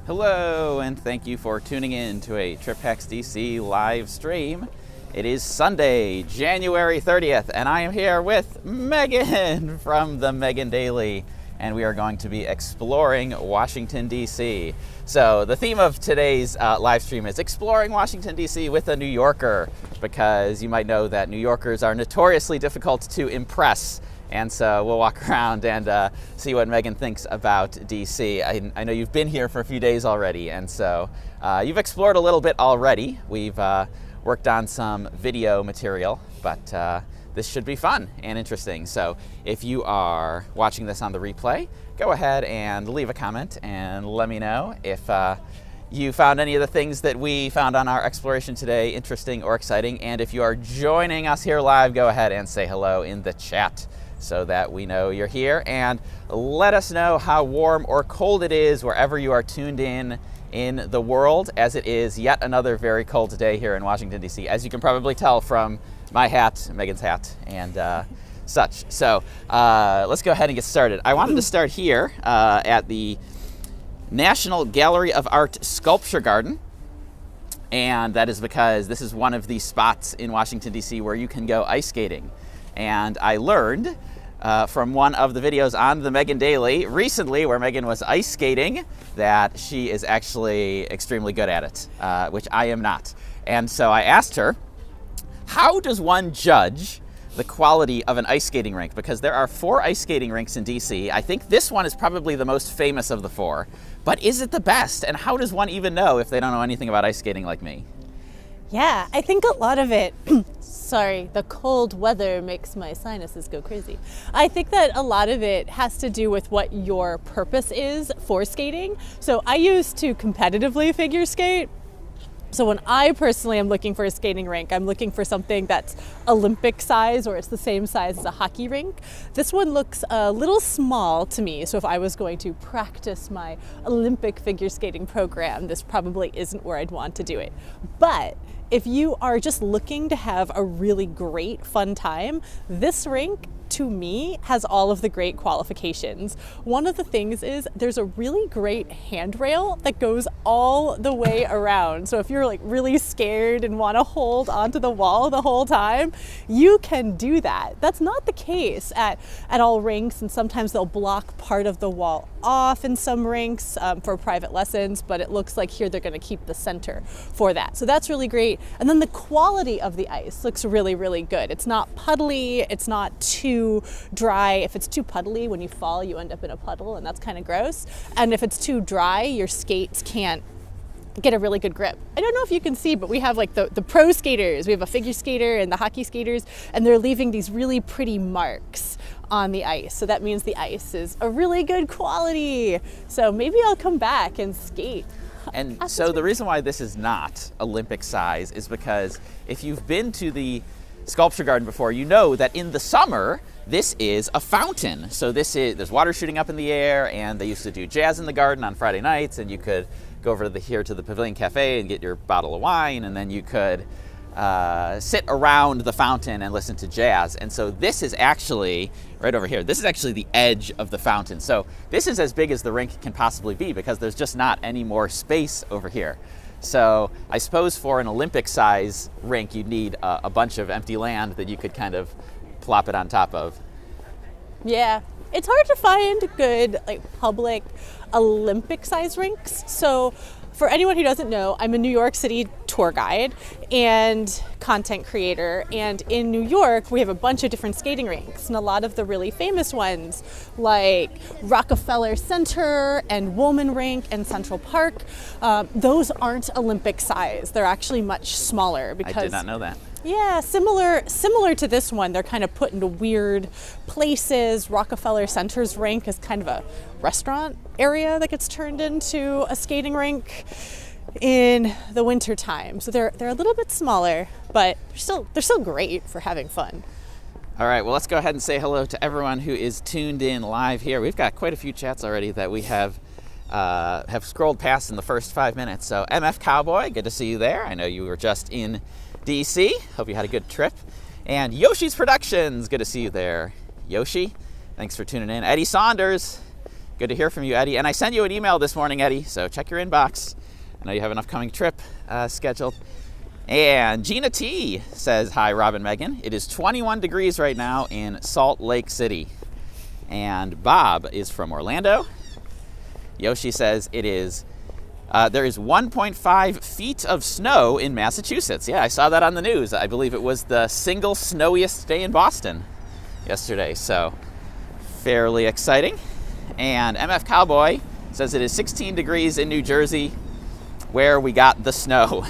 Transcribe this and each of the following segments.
Hello, and thank you for tuning in to a Trip Hacks DC live stream. It is Sunday, January 30th, and I am here with Megan from the Megan Daily, and we are going to be exploring Washington, D.C. So the theme of today's live stream is exploring Washington, D.C. with a New Yorker, because you might know that New Yorkers are notoriously difficult to impress. And so we'll walk around and see what Megan thinks about DC. I know you've been here for a few days already, and so you've explored a little bit already. We've worked on some video material, but this should be fun and interesting. So if you are watching this on the replay, go ahead and leave a comment and let me know if you found any of the things that we found on our exploration today interesting or exciting. And if you are joining us here live, go ahead and say hello in the chat, so that we know you're here, and let us know how warm or cold it is wherever you are tuned in the world, as it is yet another very cold day here in Washington, D.C., as you can probably tell from my hat, Megan's hat, and such. So let's go ahead and get started. I wanted to start here at the National Gallery of Art Sculpture Garden, and that is because this is one of the spots in Washington, D.C. where you can go ice skating. And I learned from one of the videos on the Megan Daily recently, where Megan was ice skating, that she is actually extremely good at it, which I am not. And so I asked her, how does one judge the quality of an ice skating rink? Because there are 4 ice skating rinks in DC. I think this one is probably the most famous of the 4. But is it the best? And how does one even know if they don't know anything about ice skating like me? Yeah, I think a lot of it, sorry, the cold weather makes my sinuses go crazy. I think that a lot of it has to do with what your purpose is for skating. So I used to competitively figure skate. So when I personally am looking for a skating rink, I'm looking for something that's Olympic size, or it's the same size as a hockey rink. This one looks a little small to me, so if I was going to practice my Olympic figure skating program, this probably isn't where I'd want to do it. But if you are just looking to have a really great fun time, this rink, to me, has all of the great qualifications. One of the things is there's a really great handrail that goes all the way around. So if you're like really scared and want to hold onto the wall the whole time, you can do that. That's not the case at all rinks, and sometimes they'll block part of the wall off in some rinks for private lessons, but it looks like here they're going to keep the center for that. So that's really great. And then the quality of the ice looks really, really good. It's not puddly, it's not too dry. If it's too puddly, when you fall, you end up in a puddle, and that's kind of gross. And if it's too dry, your skates can't get a really good grip. I don't know if you can see, but we have like the pro skaters. We have a figure skater and the hockey skaters, and they're leaving these really pretty marks on the ice. So that means the ice is a really good quality. So maybe I'll come back and skate. And so the reason why this is not Olympic size is because if you've been to the Sculpture Garden before, you know that in the summer, this is a fountain. So there's water shooting up in the air, and they used to do jazz in the garden on Friday nights, and you could go over here to the Pavilion Cafe and get your bottle of wine, and then you could sit around the fountain and listen to jazz. And so this is actually, right over here, this is actually the edge of the fountain. So this is as big as the rink can possibly be, because there's just not any more space over here. So I suppose for an Olympic size rink, you'd need a bunch of empty land that you could kind of plop it on top of. Yeah, it's hard to find good like public Olympic size rinks. So for anyone who doesn't know, I'm a New York City tour guide and content creator, and in New York we have a bunch of different skating rinks, and a lot of the really famous ones like Rockefeller Center and Woolman Rink and Central Park, those aren't Olympic size. They're actually much smaller. Because I did not know that. Yeah, similar to this one. They're kind of put into weird places. Rockefeller Center's rink is kind of a restaurant area that gets turned into a skating rink in the winter time. So they're a little bit smaller, but they're still great for having fun. All right, well, let's go ahead and say hello to everyone who is tuned in live here. We've got quite a few chats already that we have scrolled past in the first 5 minutes. So MF Cowboy, good to see you there. I know you were just in DC. Hope you had a good trip. And Yoshi's Productions, good to see you there. Yoshi, thanks for tuning in. Eddie Saunders, Good to hear from you, Eddie. And I sent you an email this morning, Eddie, so check your inbox. I know you have an upcoming trip scheduled. And Gina T says, hi, Rob and Megan. It is 21 degrees right now in Salt Lake City. And Bob is from Orlando. Yoshi says it is, there is 1.5 feet of snow in Massachusetts. Yeah, I saw that on the news. I believe it was the single snowiest day in Boston yesterday, so fairly exciting. And MF Cowboy says it is 16 degrees in New Jersey, where we got the snow.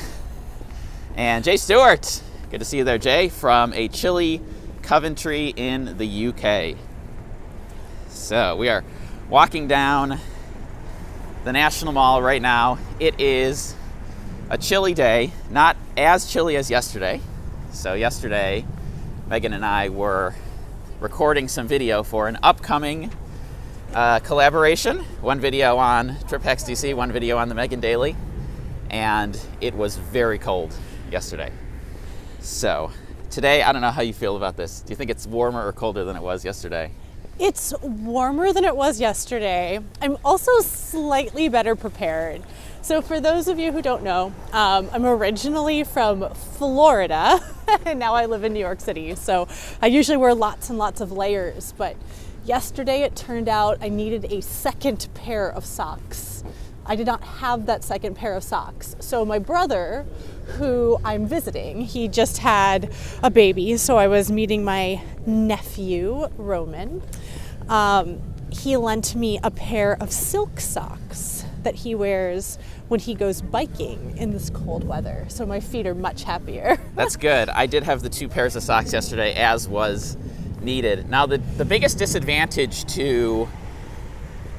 And Jay Stewart, good to see you there, Jay, from a chilly Coventry in the UK. So we are walking down the National Mall right now. It is a chilly day, not as chilly as yesterday. So yesterday, Megan and I were recording some video for an upcoming collaboration. One video on Trip Hacks DC, one video on the Megan Daily. And it was very cold yesterday. So today, I don't know how you feel about this. Do you think it's warmer or colder than it was yesterday? It's warmer than it was yesterday. I'm also slightly better prepared. So for those of you who don't know, I'm originally from Florida and now I live in New York City. So I usually wear lots and lots of layers, but yesterday it turned out I needed a second pair of socks. I did not have that second pair of socks. So my brother, who I'm visiting, he just had a baby, so I was meeting my nephew, Roman. He lent me a pair of silk socks that he wears when he goes biking in this cold weather. So my feet are much happier. That's good. I did have the 2 pairs of socks yesterday, as was needed. Now, the biggest disadvantage to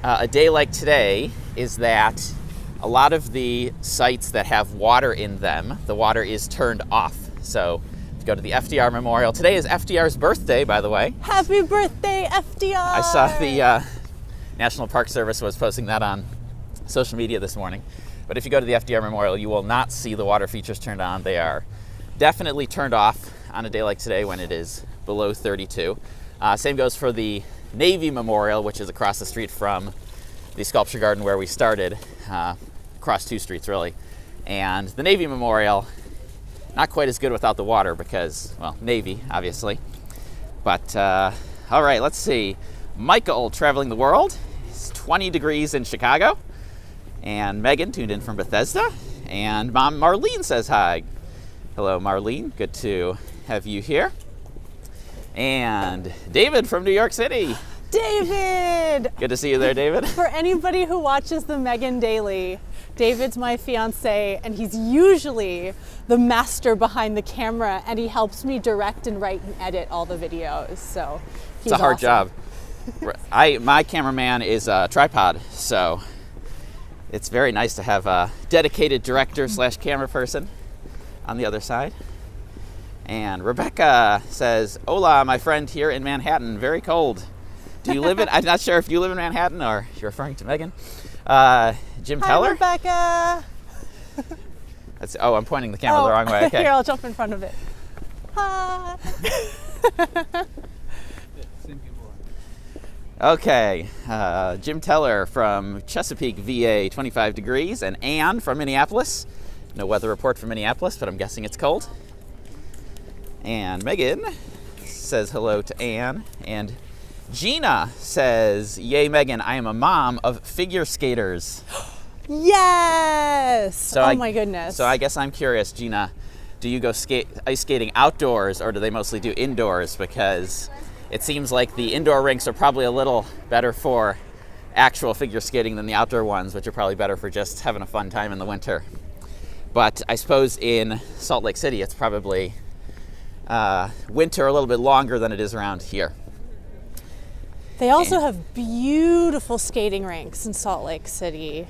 a day like today is that a lot of the sites that have water in them, the water is turned off. So if you go to the FDR Memorial, today is FDR's birthday, by the way. Happy birthday, FDR! I saw the National Park Service was posting that on social media this morning. But if you go to the FDR Memorial, you will not see the water features turned on. They are definitely turned off on a day like today when it is below 32. Same goes for the Navy Memorial, which is across the street from the Sculpture Garden where we started, across 2 streets really. And the Navy Memorial, not quite as good without the water because, well, Navy, obviously. But, all right, let's see. Michael, traveling the world. It's 20 degrees in Chicago. And Megan tuned in from Bethesda. And Mom Marlene says hi. Hello, Marlene. Good to have you here. And David from New York City. David! Good to see you there, David. For anybody who watches the Megan Daily, David's my fiance, and he's usually the master behind the camera, and he helps me direct and write and edit all the videos. So it's a hard job. My cameraman is a tripod, so it's very nice to have a dedicated director / camera person on the other side. And Rebecca says, hola, my friend here in Manhattan, very cold. Do you live in, I'm not sure if you live in Manhattan or you're referring to Megan. Jim Teller? Hi, Rebecca. Oh, I'm pointing the camera the wrong way. Okay. Here, I'll jump in front of it. Hi. Okay, Jim Teller from Chesapeake, VA, 25 degrees, and Ann from Minneapolis. No weather report from Minneapolis, but I'm guessing it's cold. And Megan says hello to Ann. And Gina says, yay, Megan, I am a mom of figure skaters. Yes! So my goodness. So I guess I'm curious, Gina, do you go ice skating outdoors or do they mostly do indoors? Because it seems like the indoor rinks are probably a little better for actual figure skating than the outdoor ones, which are probably better for just having a fun time in the winter. But I suppose in Salt Lake City, it's probably winter a little bit longer than it is around here. They also have beautiful skating rinks in Salt Lake City.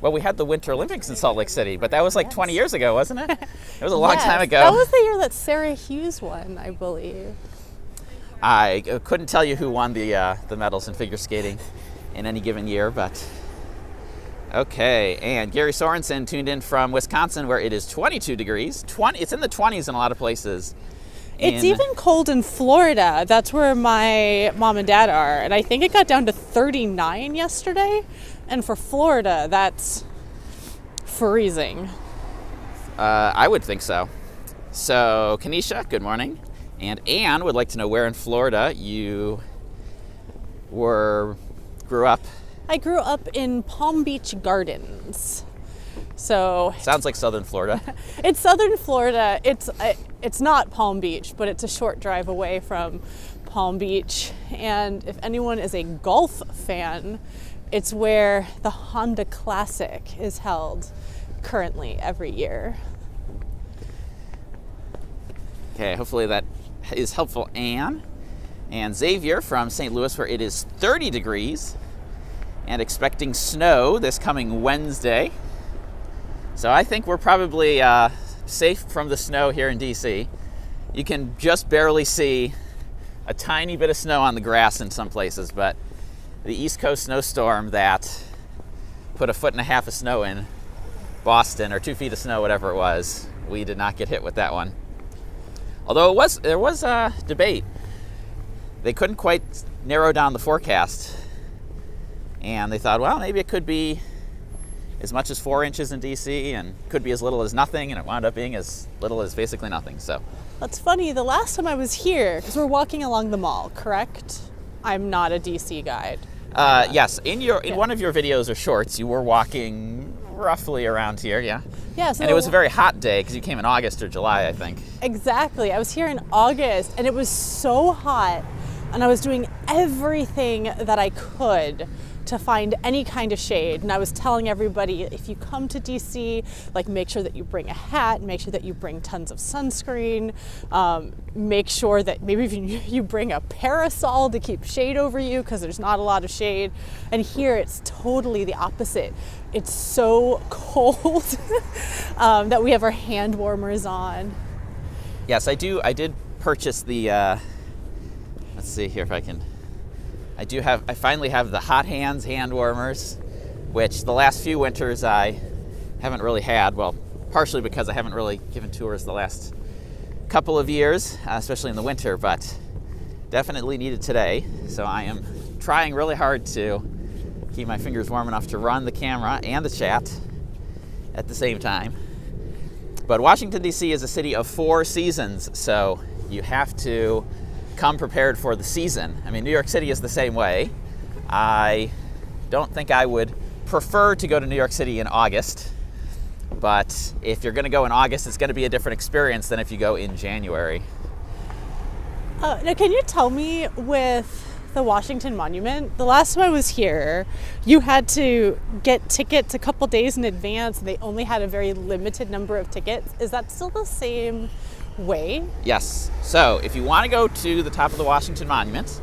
Well, we had the Winter Olympics in Salt Lake City, but that was like 20 years ago, wasn't it? It was a long time ago. That was the year that Sarah Hughes won, I believe. I couldn't tell you who won the medals in figure skating in any given year, but okay. And Gary Sorensen tuned in from Wisconsin, where it is 22 degrees. It's in the 20s in a lot of places. It's even cold in Florida. That's where my mom and dad are. And I think it got down to 39 yesterday. And for Florida, that's freezing. I would think so. So, Kanisha, good morning. And Anne would like to know where in Florida you grew up. I grew up in Palm Beach Gardens. So sounds like southern Florida. It's southern Florida. It's not Palm Beach, but it's a short drive away from Palm Beach. And if anyone is a golf fan, it's where the Honda Classic is held currently every year. Okay, hopefully that is helpful, Anne. And Xavier from St. Louis, where it is 30 degrees and expecting snow this coming Wednesday. So I think we're probably safe from the snow here in DC. You can just barely see a tiny bit of snow on the grass in some places, but the East Coast snowstorm that put 1.5 feet of snow in Boston, or 2 feet of snow, whatever it was, we did not get hit with that one. Although there was a debate. They couldn't quite narrow down the forecast, and they thought, well, maybe it could be as much as 4 inches in DC and could be as little as nothing, and it wound up being as little as basically nothing. So that's funny. The last time I was here, because we're walking along the mall, correct? I'm not a DC guide. Yes, in one of your videos or shorts, you were walking roughly around here, yeah. Yeah, so and it was a very hot day because you came in August or July, I think. Exactly. I was here in August, and it was so hot, and I was doing everything that I could to find any kind of shade. And I was telling everybody, if you come to DC, like, make sure that you bring a hat, make sure that you bring tons of sunscreen, make sure that maybe if you bring a parasol to keep shade over you, because there's not a lot of shade. And here it's totally the opposite. It's so cold that we have our hand warmers on. Yes, I did purchase the, let's see here if I can, I finally have the Hot Hands hand warmers, which the last few winters I haven't really had. Well, partially because I haven't really given tours the last couple of years, especially in the winter, but definitely needed today. So I am trying really hard to keep my fingers warm enough to run the camera and the chat at the same time. But Washington, D.C. is a city of 4 seasons, so you have to come prepared for the season. I mean, New York City is the same way. I don't think I would prefer to go to New York City in August, but if you're going to go in August, it's going to be a different experience than if you go in January. Now, can you tell me, with the Washington Monument, the last time I was here, you had to get tickets a couple days in advance, and they only had a very limited number of tickets. Is that still the same way? Yes. So if you want to go to the top of the Washington Monument,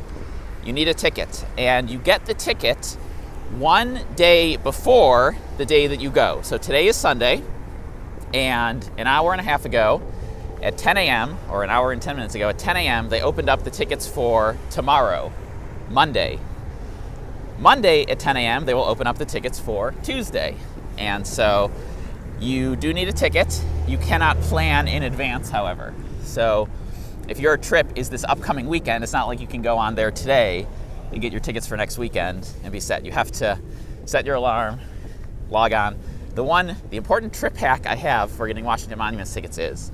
you need a ticket, and you get the ticket 1 day before the day that you go. So today is Sunday, and an hour and a half ago at 10 a.m., or an hour and 10 minutes ago at 10 a.m., they opened up the tickets for tomorrow, Monday. Monday at 10 a.m., they will open up the tickets for Tuesday. And so you do need a ticket. You cannot plan in advance, however. So if your trip is this upcoming weekend, it's not like you can go on there today and get your tickets for next weekend and be set. You have to set your alarm, log on. The important trip hack I have for getting Washington Monuments tickets is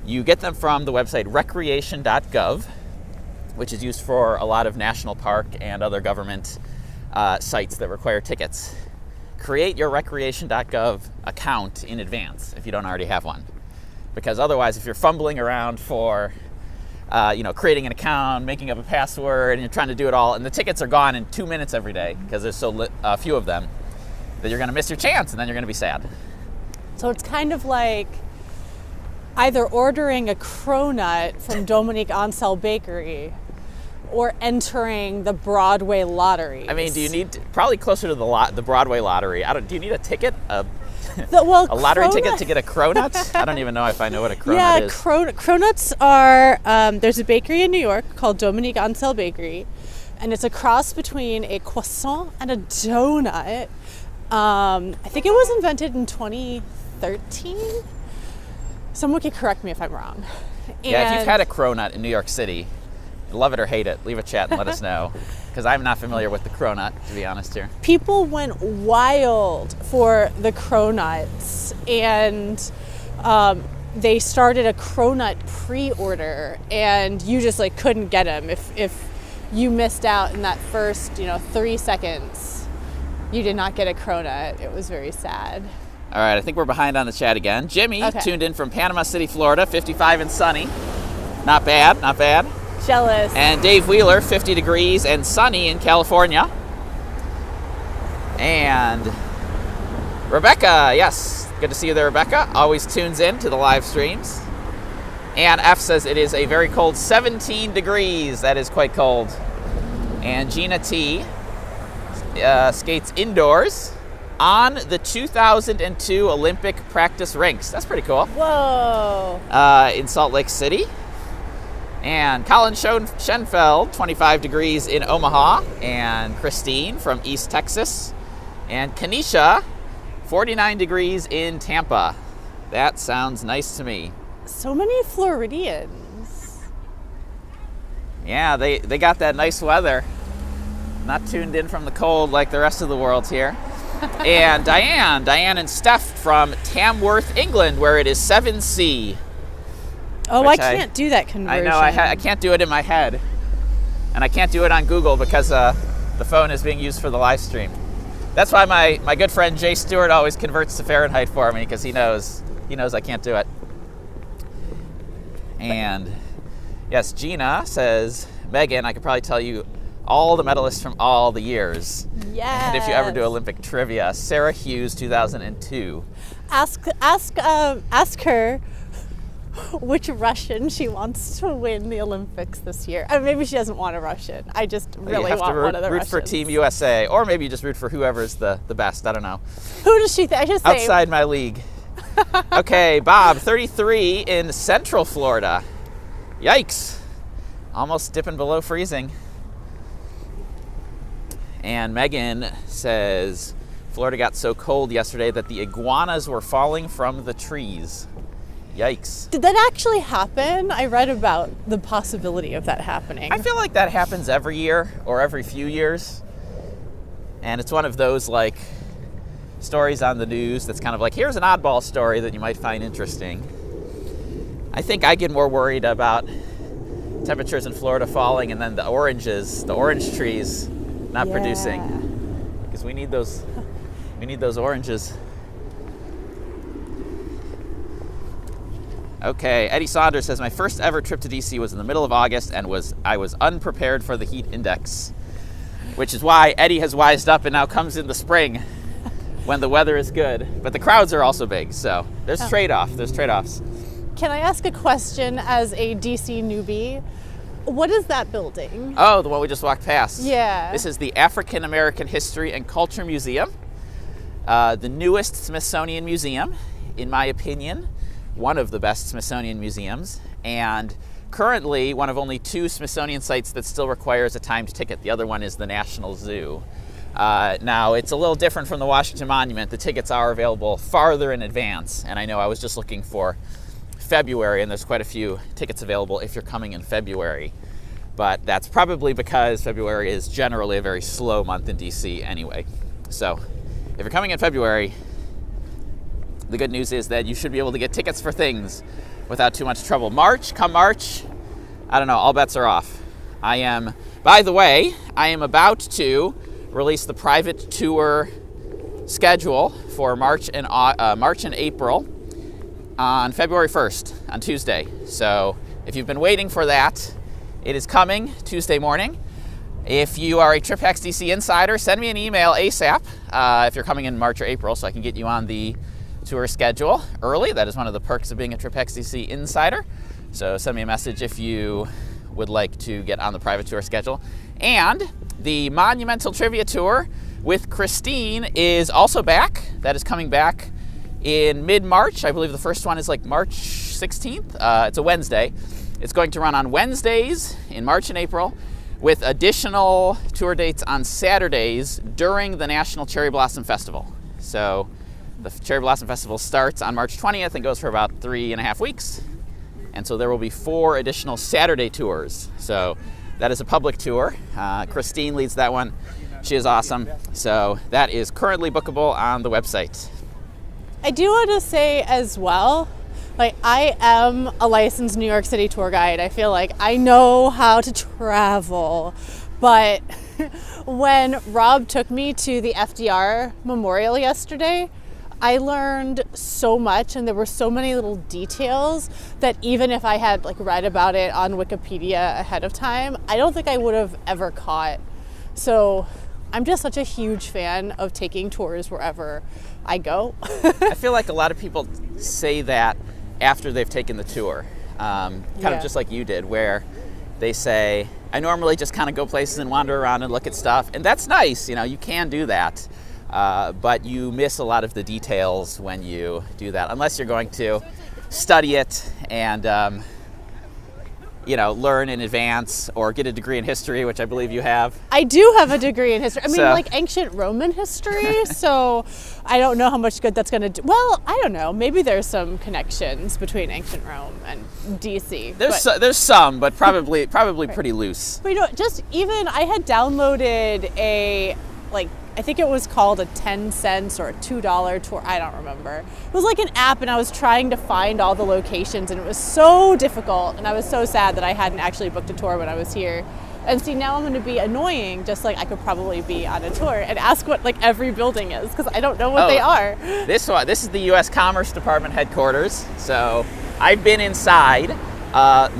you get them from the website recreation.gov, which is used for a lot of national park and other government sites that require tickets. Create your recreation.gov account in advance if you don't already have one. Because otherwise, if you're fumbling around for creating an account, making up a password, and you're trying to do it all, and the tickets are gone in 2 minutes every day because there's so few of them, that you're going to miss your chance, and then you're going to be sad. So it's kind of like either ordering a cronut from Dominique Ansel Bakery or entering the Broadway lottery. I mean, do you need probably closer to the Broadway lottery? Do you need a ticket? A lottery ticket to get a cronut? I don't even know if I know what a cronut is. Cronuts are, there's a bakery in New York called Dominique Ansel Bakery, and it's a cross between a croissant and a donut. I think it was invented in 2013. Someone can correct me if I'm wrong. Yeah, if you've had a cronut in New York City, love it or hate it, leave a chat and let us know. Because I'm not familiar with the cronut, to be honest here. People went wild for the cronuts, and they started a cronut pre-order, and you just like couldn't get them. If you missed out in that first 3 seconds, you did not get a cronut. It was very sad. All right, I think we're behind on the chat again. Jimmy tuned in from Panama City, Florida, 55 and sunny. Not bad, not bad. Jealous. And Dave Wheeler, 50 degrees and sunny in California. And Rebecca, yes, good to see you there, Rebecca. Always tunes in to the live streams. And F says it is a very cold 17 degrees. That is quite cold. And Gina T skates indoors on the 2002 Olympic practice rinks. That's pretty cool. Whoa. In Salt Lake City. And Colin Schenfeld, 25 degrees in Omaha. And Christine from East Texas. And Kanisha, 49 degrees in Tampa. That sounds nice to me. So many Floridians. Yeah, they got that nice weather. Not tuned in from the cold like the rest of the world here. And Diane and Steph from Tamworth, England, where it is 7C. Oh, I can't do that conversion. I know, I can't do it in my head. And I can't do it on Google because the phone is being used for the live stream. That's why my good friend Jay Stewart always converts to Fahrenheit for me, because he knows I can't do it. And yes, Gina says, Megan, I could probably tell you all the medalists from all the years. Yes. And if you ever do Olympic trivia, Sarah Hughes, 2002. Ask her which Russian she wants to win the Olympics this year. Maybe she doesn't want a Russian. I just really want one of the Russians. Root for Team USA, or maybe you just root for whoever's the best. I don't know. Who does she think? I should say outside my league. Okay, Bob, 33 in Central Florida. Yikes. Almost dipping below freezing. And Megan says, Florida got so cold yesterday that the iguanas were falling from the trees. Yikes. Did that actually happen? I read about the possibility of that happening. I feel like that happens every year or every few years. And it's one of those like stories on the news that's kind of like, here's an oddball story that you might find interesting. I think I get more worried about temperatures in Florida falling and then the orange trees not producing. Because we need those oranges. Okay, Eddie Saunders says, my first ever trip to DC was in the middle of August and I was unprepared for the heat index, which is why Eddie has wised up and now comes in the spring when the weather is good. But the crowds are also big, so there's trade-offs. Can I ask a question as a DC newbie? What is that building? Oh, the one we just walked past. Yeah. This is the African American History and Culture Museum, the newest Smithsonian museum, in my opinion. One of the best Smithsonian museums, and currently one of only 2 Smithsonian sites that still requires a timed ticket. The other one is the National Zoo. Now, it's a little different from the Washington Monument. The tickets are available farther in advance, and I know I was just looking for February, and there's quite a few tickets available if you're coming in February. But that's probably because February is generally a very slow month in DC anyway. So, if you're coming in February, the good news is that you should be able to get tickets for things without too much trouble. Come March, I don't know, all bets are off. By the way, I am about to release the private tour schedule for March and April on February 1st, on Tuesday. So if you've been waiting for that, it is coming Tuesday morning. If you are a TripHacks DC insider, send me an email ASAP if you're coming in March or April so I can get you on the tour schedule early. That is one of the perks of being a TripHacks DC insider. So send me a message if you would like to get on the private tour schedule. And the Monumental Trivia Tour with Christine is also back. That is coming back in mid-March. I believe the first one is like March 16th. It's a Wednesday. It's going to run on Wednesdays in March and April with additional tour dates on Saturdays during the National Cherry Blossom Festival. So the Cherry Blossom Festival starts on March 20th and goes for about 3.5 weeks. And so there will be 4 additional Saturday tours. So that is a public tour. Christine leads that one. She is awesome. So that is currently bookable on the website. I do want to say as well, like, I am a licensed New York City tour guide. I feel like I know how to travel. But when Rob took me to the FDR Memorial yesterday, I learned so much, and there were so many little details that even if I had like read about it on Wikipedia ahead of time, I don't think I would have ever caught. So I'm just such a huge fan of taking tours wherever I go. I feel like a lot of people say that after they've taken the tour, kind of just like you did, where they say, I normally just kind of go places and wander around and look at stuff, and that's nice, you know, you can do that, but you miss a lot of the details when you do that, unless you're going to study it and learn in advance or get a degree in history, which I believe you have. I do have a degree in history. I mean, So- like ancient Roman history, so I don't know how much good that's going to do. Well, I don't know. Maybe there's some connections between ancient Rome and DC. There's some, but probably pretty loose. But you know, just even I had downloaded I think it was called a 10 cents or a $2 tour. I don't remember. It was like an app, and I was trying to find all the locations, and it was so difficult, and I was so sad that I hadn't actually booked a tour when I was here. And see, now I'm going to be annoying, just like I could probably be on a tour and ask what like every building is, because I don't know what they are. This is the U.S. Commerce Department headquarters. So I've been inside.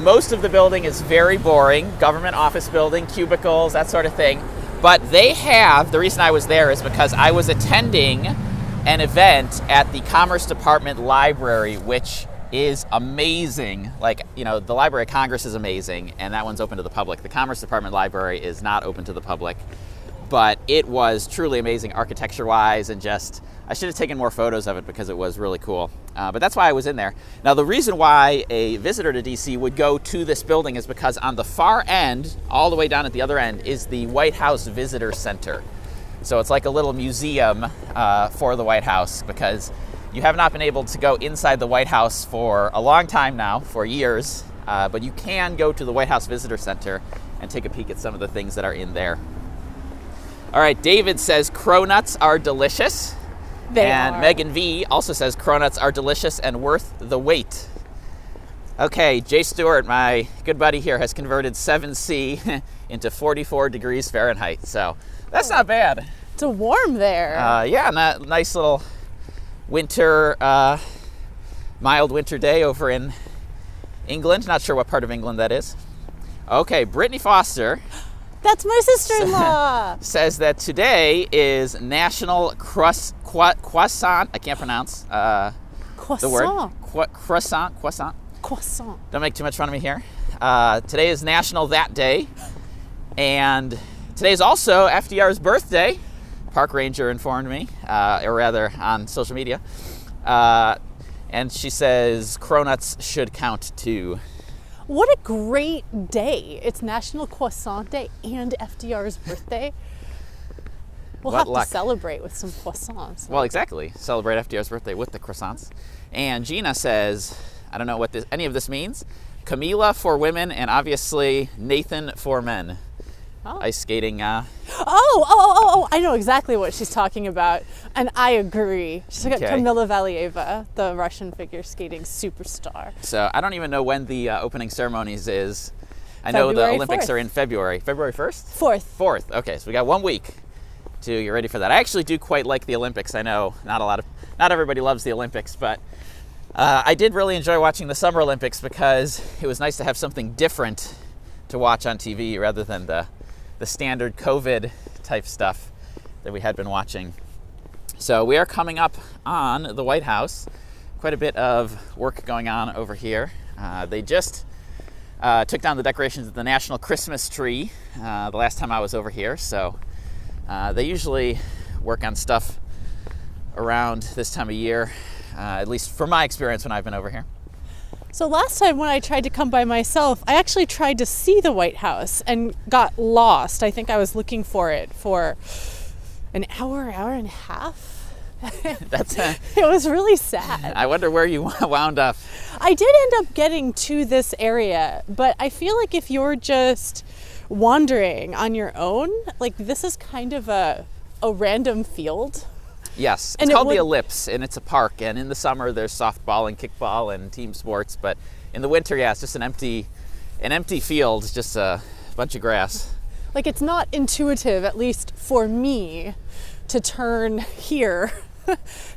Most of the building is very boring, government office building, cubicles, that sort of thing. But they have, the reason I was there is because I was attending an event at the Commerce Department Library, which is amazing. Like, you know, the Library of Congress is amazing, and that one's open to the public. The Commerce Department Library is not open to the public, but it was truly amazing architecture-wise, and just, I should have taken more photos of it because it was really cool. But that's why I was in there. Now, the reason why a visitor to DC would go to this building is because on the far end, all the way down at the other end, is the White House Visitor Center. So it's like a little museum for the White House, because you have not been able to go inside the White House for a long time now, for years, but you can go to the White House Visitor Center and take a peek at some of the things that are in there. All right, David says cronuts are delicious. They And are. Megan V also says cronuts are delicious and worth the wait. Okay, Jay Stewart, my good buddy here, has converted 7C into 44 degrees Fahrenheit. So that's not bad. It's a warm there. Yeah, and that nice little winter, mild winter day over in England. Not sure what part of England that is. Okay, Brittany Foster That's my sister-in-law. says that today is National Croissant. I can't pronounce the word. Croissant. Croissant. Don't make too much fun of me here. Today is National That Day. And today is also FDR's birthday. Park ranger informed me, or rather on social media. And she says cronuts should count too. What a great day. It's National Croissant Day and FDR's birthday. We'll What have luck. to celebrate with some croissants. Well, exactly. Celebrate FDR's birthday with the croissants. And Gina says, I don't know what any of this means. Camila for women, and obviously Nathan for men. Oh. Ice skating. Oh, I know exactly what she's talking about. And I agree. She's talking about Okay. Kamila Valieva, the Russian figure skating superstar. So I don't even know when the opening ceremonies is. I know the February Olympics 4th. are in February. February 1st? Fourth. 4th. Okay, so we got 1 week to get ready for that. I actually do quite like the Olympics. I know not everybody loves the Olympics, but I did really enjoy watching the Summer Olympics because it was nice to have something different to watch on TV rather than the standard COVID type stuff that we had been watching. So we are coming up on the White House. Quite a bit of work going on over here. They just took down the decorations of the National Christmas tree the last time I was over here. So they usually work on stuff around this time of year, at least from my experience when I've been over here. So last time when I tried to come by myself, I actually tried to see the White House and got lost. I think I was looking for it for an hour and a half That's It was really sad. I wonder where you wound up. I did end up getting to this area, but I feel like if you're just wandering on your own, like this is kind of a random field. Yes, And it's it called the would- Ellipse, and it's a park. And in the summer, there's softball and kickball and team sports. But in the winter, yeah, it's just an empty field, just a bunch of grass. Like it's not intuitive, at least for me, to turn here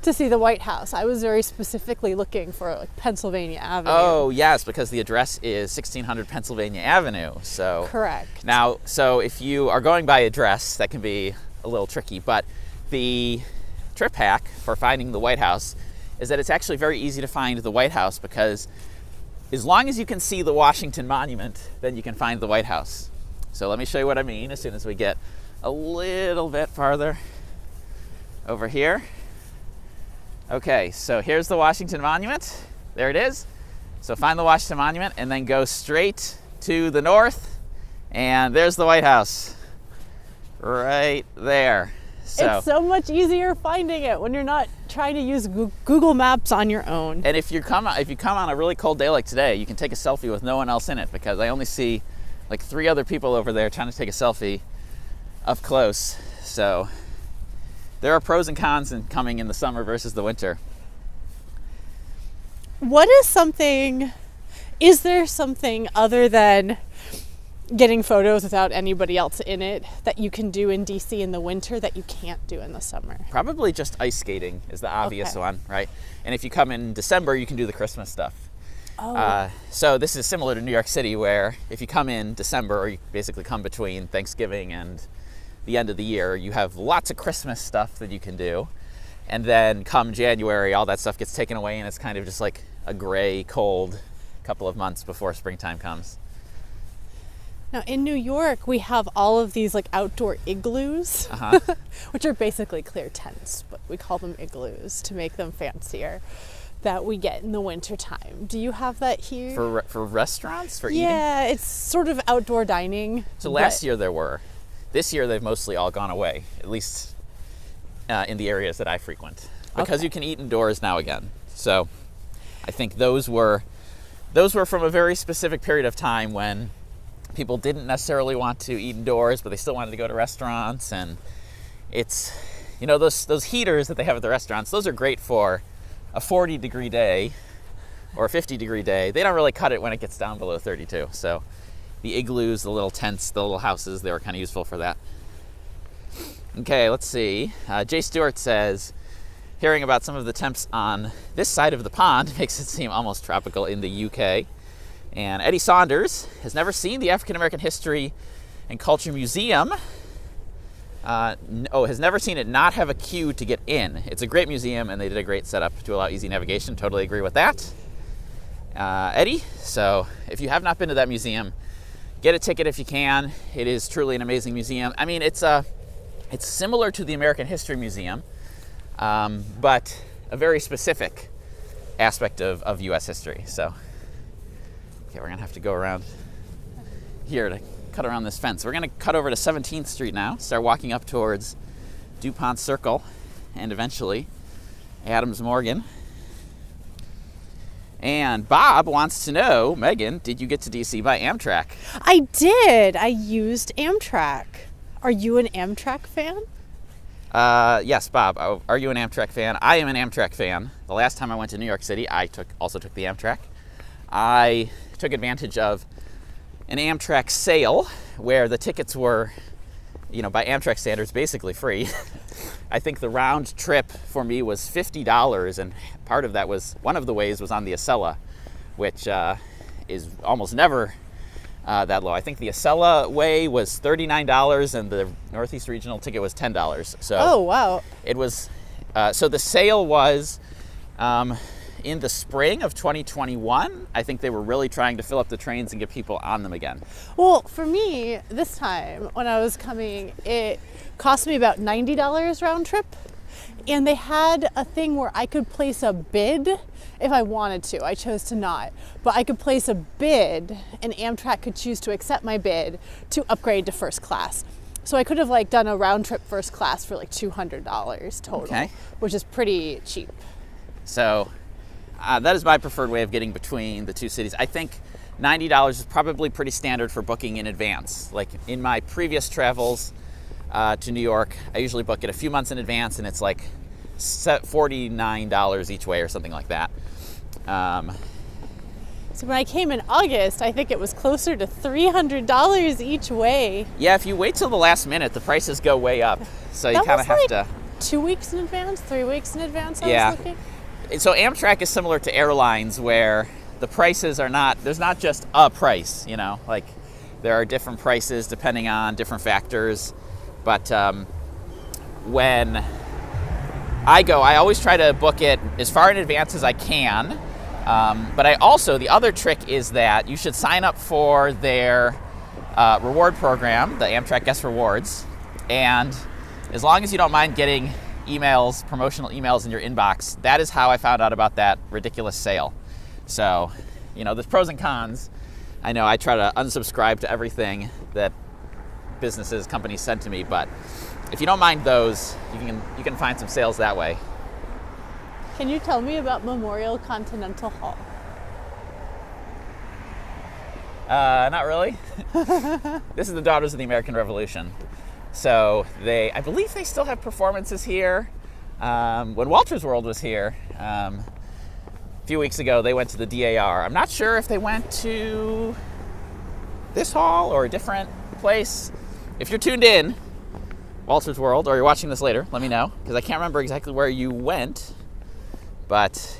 to see the White House. I was very specifically looking for like Pennsylvania Avenue. Oh, yes, because the address is 1600 Pennsylvania Avenue. So Correct. Now, so if you are going by address, that can be a little tricky. But the trip hack for finding the White House is that it's actually very easy to find the White House, because as long as you can see the Washington Monument, then you can find the White House. So let me show you what I mean as soon as we get a little bit farther over here. Okay, so here's the Washington Monument. There it is. So find the Washington Monument and then go straight to the north, and there's the White House right there. So, It's so much easier finding it when you're not trying to use Google Maps on your own. and if you come on a really cold day like today, you can take a selfie with no one else in it, because I only see like 3 other people over there trying to take a selfie up close. So there are pros and cons in coming in the summer versus the winter. Is there something other than getting photos without anybody else in it that you can do in DC in the winter that you can't do in the summer? Probably just ice skating is the obvious Okay. one, right? And if you come in December, you can do the Christmas stuff. Oh, So this is similar to New York City, where if you come in December, or you basically come between Thanksgiving and the end of the year, you have lots of Christmas stuff that you can do. And then come January, all that stuff gets taken away, and it's kind of just like a gray, cold couple of months before springtime comes. now in New York, we have all of these like outdoor igloos, Uh-huh. which are basically clear tents, but we call them igloos to make them fancier, that we get in the winter time. Do you have that here? For restaurants, for eating? Yeah, it's sort of outdoor dining. So last year there were. This year they've mostly all gone away, at least in the areas that I frequent, because Okay. you can eat indoors now again. So I think those were from a very specific period of time when people didn't necessarily want to eat indoors, but they still wanted to go to restaurants. And it's, those heaters that they have at the restaurants, those are great for a 40-degree day or a 50-degree day. They don't really cut it when it gets down below 32. So the igloos, the little tents, the little houses, they were kind of useful for that. Okay, let's see. Jay Stewart says, hearing about some of the temps on this side of the pond makes it seem almost tropical in the UK. And Eddie Saunders has never seen the African American History and Culture Museum. Has never seen it not have a queue to get in. It's a great museum, and they did a great setup to allow easy navigation. Totally agree with that, Eddie. So if you have not been to that museum, get a ticket if you can. It is truly an amazing museum. I mean, it's similar to the American History Museum, but a very specific aspect of U.S. history. So, okay, we're gonna have to go around here to cut around this fence. We're gonna cut over to 17th Street now, start walking up towards Dupont Circle, and eventually Adams Morgan. And Bob wants to know, Megan, did you get to DC by Amtrak? I did. I used Amtrak. Are you an Amtrak fan? Yes, Bob. Are you an Amtrak fan? I am an Amtrak fan. The last time I went to New York City, I also took the Amtrak. I took advantage of an Amtrak sale where the tickets were, by Amtrak standards, basically free. I think the round trip for me was $50, and part of that was, one of the ways was on the Acela, which is almost never that low. I think the Acela way was $39, and the Northeast Regional ticket was $10. So Oh, wow. it was, so the sale was in the spring of 2021. I think they were really trying to fill up the trains and get people on them again. Well, for me, this time when I was coming, it cost me about $90 round trip. And they had a thing where I could place a bid if I wanted to. I chose to not. But I could place a bid, and Amtrak could choose to accept my bid to upgrade to first class. So I could have like done a round trip first class for like $200 total, which is pretty cheap. So that is my preferred way of getting between the two cities. I think $90 is probably pretty standard for booking in advance. Like in my previous travels to New York, I usually book it a few months in advance, and it's like $49 each way or something like that. So when I came in August, I think it was closer to $300 each way. Yeah, if you wait till the last minute, the prices go way up. So you kind of have to... 2 weeks in advance, 3 weeks in advance, I was looking. So Amtrak is similar to airlines where the prices are not, there's not just a price, you know, like there are different prices depending on different factors. But when I go, I always try to book it as far in advance as I can. But I also, the other trick is that you should sign up for their reward program, the Amtrak Guest Rewards. And as long as you don't mind getting emails, promotional emails in your inbox, that is how I found out about that ridiculous sale. So, you know, there's pros and cons. I know I try to unsubscribe to everything that businesses, companies send to me, but if you don't mind those, you can find some sales that way. Can you tell me about Memorial Continental Hall? Not really. This is the Daughters of the American Revolution. So I believe they still have performances here. When Walter's World was here a few weeks ago, they went to the DAR. I'm not sure if they went to this hall or a different place. If you're tuned in, Walter's World, or you're watching this later, let me know, because I can't remember exactly where you went. But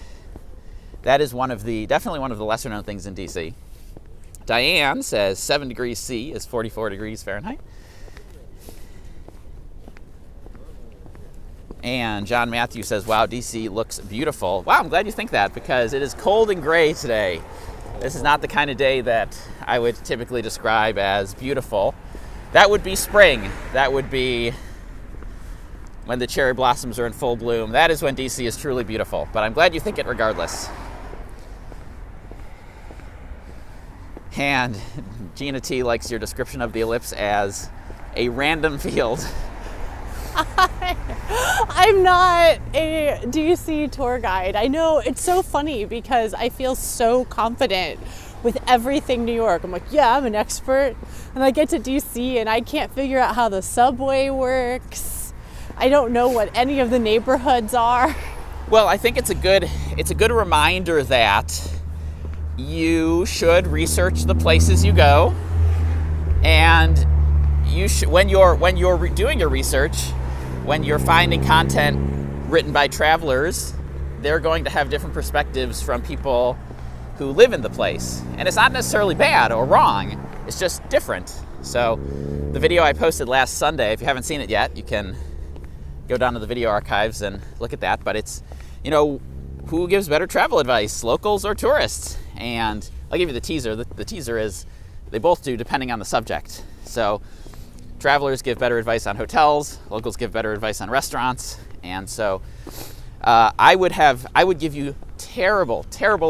that is definitely one of the lesser known things in DC. Diane says 7 degrees C is 44 degrees Fahrenheit. And John Matthew says, wow, DC looks beautiful. Wow, I'm glad you think that, because it is cold and gray today. This is not the kind of day that I would typically describe as beautiful. That would be spring. That would be when the cherry blossoms are in full bloom. That is when DC is truly beautiful. But I'm glad you think it regardless. And Gina T likes your description of the ellipse as a random field. I'm not a DC tour guide. I know it's so funny because I feel so confident with everything New York. I'm like, yeah, I'm an expert. And I get to DC and I can't figure out how the subway works. I don't know what any of the neighborhoods are. Well, I think it's a good reminder that you should research the places you go, and you should, when you're doing your research, when you're finding content written by travelers, they're going to have different perspectives from people who live in the place. And it's not necessarily bad or wrong, it's just different. So the video I posted last Sunday, if you haven't seen it yet, you can go down to the video archives and look at that. But it's, you know, who gives better travel advice, locals or tourists? And I'll give you the teaser. The teaser is they both do depending on the subject. So travelers give better advice on hotels, locals give better advice on restaurants. And so I would give you terrible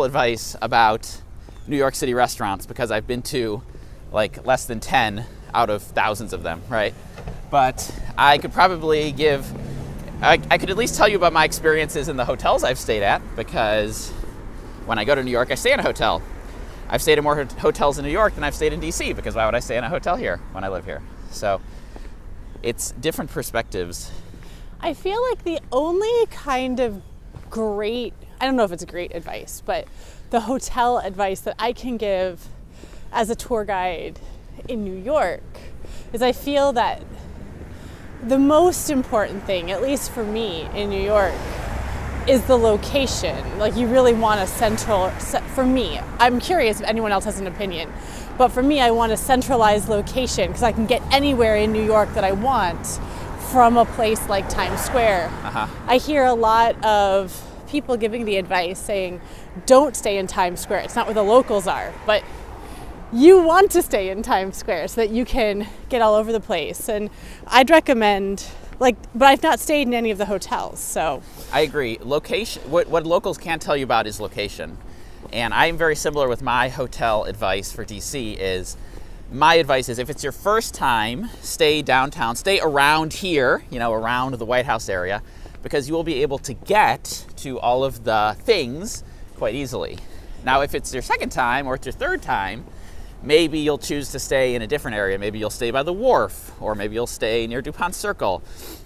advice about New York City restaurants, because I've been to like less than 10 out of thousands of them, right? But I could probably I could at least tell you about my experiences in the hotels I've stayed at, because when I go to New York, I stay in a hotel. I've stayed in more hotels in New York than I've stayed in DC, because why would I stay in a hotel here when I live here? So it's different perspectives. I feel like the only kind of great, I don't know if it's great advice, but the hotel advice that I can give as a tour guide in New York is I feel that the most important thing, at least for me in New York, is the location. Like, you really want for me, I'm curious if anyone else has an opinion, but for me, I want a centralized location because I can get anywhere in New York that I want from a place like Times Square. I hear a lot of people giving the advice saying, don't stay in Times Square. It's not where the locals are, but you want to stay in Times Square so that you can get all over the place. And I'd recommend, but I've not stayed in any of the hotels, so. I agree. Location, what locals can't tell you about is location. And I'm very similar with my hotel advice for DC is my advice is if it's your first time, stay downtown, stay around here, around the White House area, because you will be able to get to all of the things quite easily. Now, if it's your second time or it's your third time, maybe you'll choose to stay in a different area. Maybe you'll stay by the wharf, or maybe you'll stay near Dupont Circle,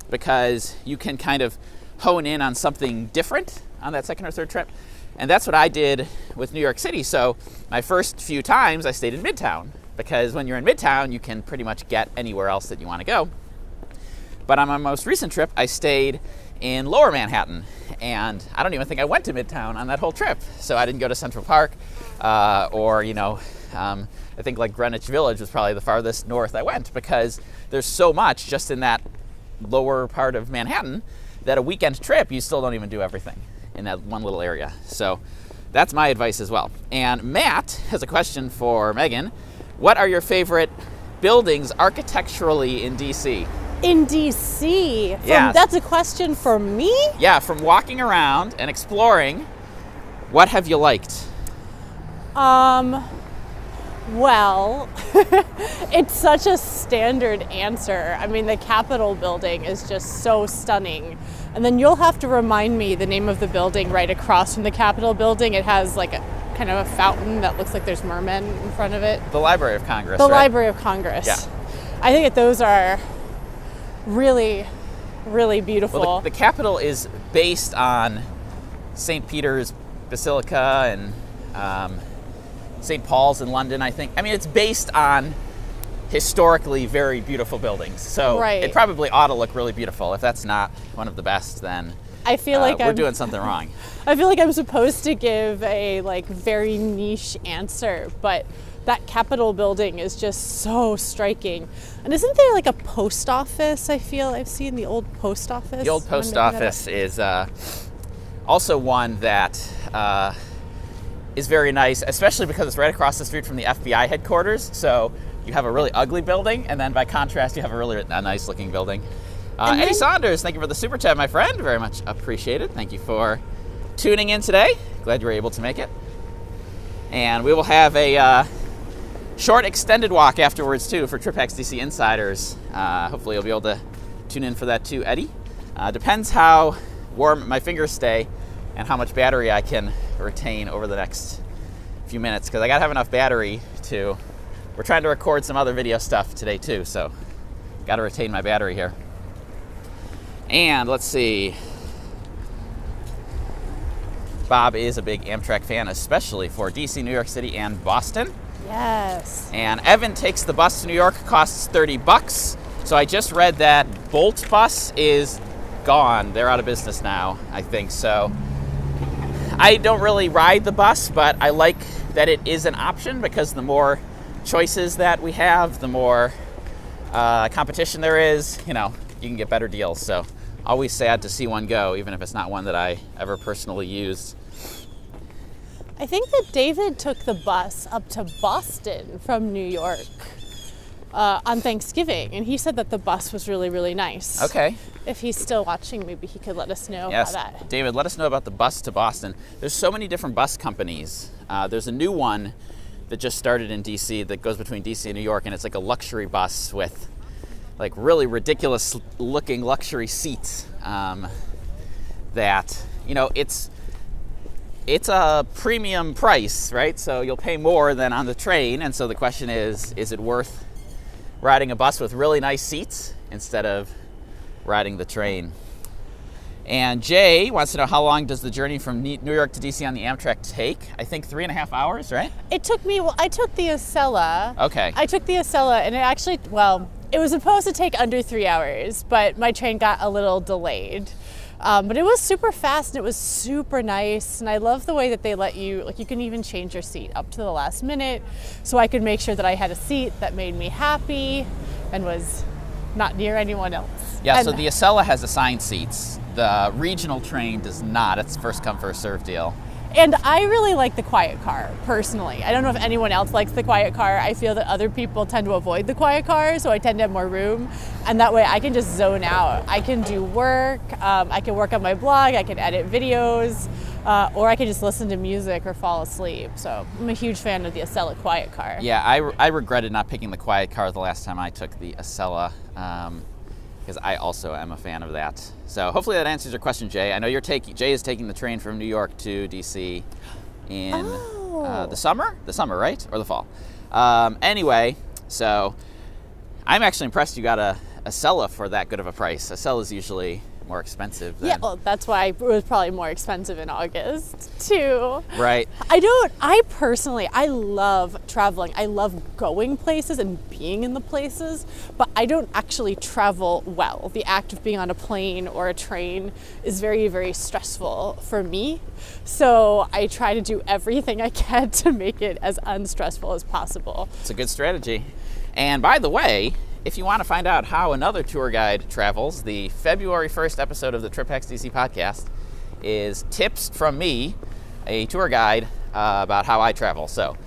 because you can kind of hone in on something different on that second or third trip. And that's what I did with New York City. So my first few times I stayed in Midtown, because when you're in Midtown, you can pretty much get anywhere else that you want to go. But on my most recent trip, I stayed in Lower Manhattan, and I don't even think I went to Midtown on that whole trip. So I didn't go to Central Park, or I think like Greenwich Village was probably the farthest north I went, because there's so much just in that lower part of Manhattan that a weekend trip, you still don't even do everything in that one little area. So that's my advice as well. And Matt has a question for Megan. What are your favorite buildings architecturally in DC? In DC? Yeah. That's a question for me? Yeah, from walking around and exploring, what have you liked? Well, it's such a standard answer. I mean, the Capitol building is just so stunning. And then you'll have to remind me the name of the building right across from the Capitol building. It has like a kind of a fountain that looks like there's mermen in front of it. The Library of Congress, The right? Library of Congress. Yeah. I think that those are really, really beautiful. Well, the Capitol is based on St. Peter's Basilica and St. Paul's in London, I think. I mean, it's based on historically very beautiful buildings. So Right. it probably ought to look really beautiful. If that's not one of the best, then I feel like we're doing something wrong. I feel like I'm supposed to give a very niche answer, but that Capitol building is just so striking. And isn't there like a post office? I feel I've seen the old post office. The old post office is also one that is very nice, especially because it's right across the street from the FBI headquarters. So you have a really ugly building, and then by contrast, you have a really nice looking building. Eddie Saunders, thank you for the super chat, my friend. Very much appreciated. Thank you for tuning in today. Glad you were able to make it. And we will have a short extended walk afterwards too for TripX DC Insiders. Hopefully you'll be able to tune in for that too, Eddie. Depends how warm my fingers stay and how much battery I can retain over the next few minutes, because I gotta have enough battery to, we're trying to record some other video stuff today too, so gotta retain my battery here. And let's see, Bob is a big Amtrak fan, especially for DC, New York City, and Boston. Yes. And Evan takes the bus to New York, costs $30. So I just read that Bolt bus is gone. They're out of business now, I think. So I don't really ride the bus, but I like that it is an option, because the more choices that we have, the more competition there is, you can get better deals. So always sad to see one go, even if it's not one that I ever personally used. I think that David took the bus up to Boston from New York on Thanksgiving, and he said that the bus was really, really nice. Okay. If he's still watching, maybe he could let us know Yes, how that. David, let us know about the bus to Boston. There's so many different bus companies. There's a new one that just started in DC that goes between DC and New York, and it's like a luxury bus with like really ridiculous looking luxury seats that, it's a premium price, right? So you'll pay more than on the train. And so the question is it worth riding a bus with really nice seats instead of riding the train? And Jay wants to know, how long does the journey from New York to DC on the Amtrak take? I think 3.5 hours, right? It took me, I took the Acela. Okay. I took the Acela, and it actually, it was supposed to take under 3 hours, but my train got a little delayed. But it was super fast, and it was super nice, and I love the way that they let you, you can even change your seat up to the last minute, so I could make sure that I had a seat that made me happy and was not near anyone else. Yeah, so the Acela has assigned seats. The regional train does not. It's first come, first served deal. And I really like the quiet car, personally. I don't know if anyone else likes the quiet car. I feel that other people tend to avoid the quiet car, so I tend to have more room. And that way I can just zone out. I can do work, I can work on my blog, I can edit videos. or I could just listen to music or fall asleep. So I'm a huge fan of the Acela Quiet Car. Yeah, I regretted not picking the Quiet Car the last time I took the Acela, because I also am a fan of that. So hopefully that answers your question, Jay. I know Jay is taking the train from New York to DC in the summer, right? Or the fall? Anyway, so I'm actually impressed you got a Acela for that good of a price. Acela is usually more expensive than... Yeah, well, that's why it was probably more expensive in August, too. Right. I personally love traveling. I love going places and being in the places, but I don't actually travel well. The act of being on a plane or a train is very, very stressful for me. So I try to do everything I can to make it as unstressful as possible. It's a good strategy. And by the way, if you want to find out how another tour guide travels, the February 1st episode of the TripX DC podcast is tips from me, a tour guide, about how I travel. So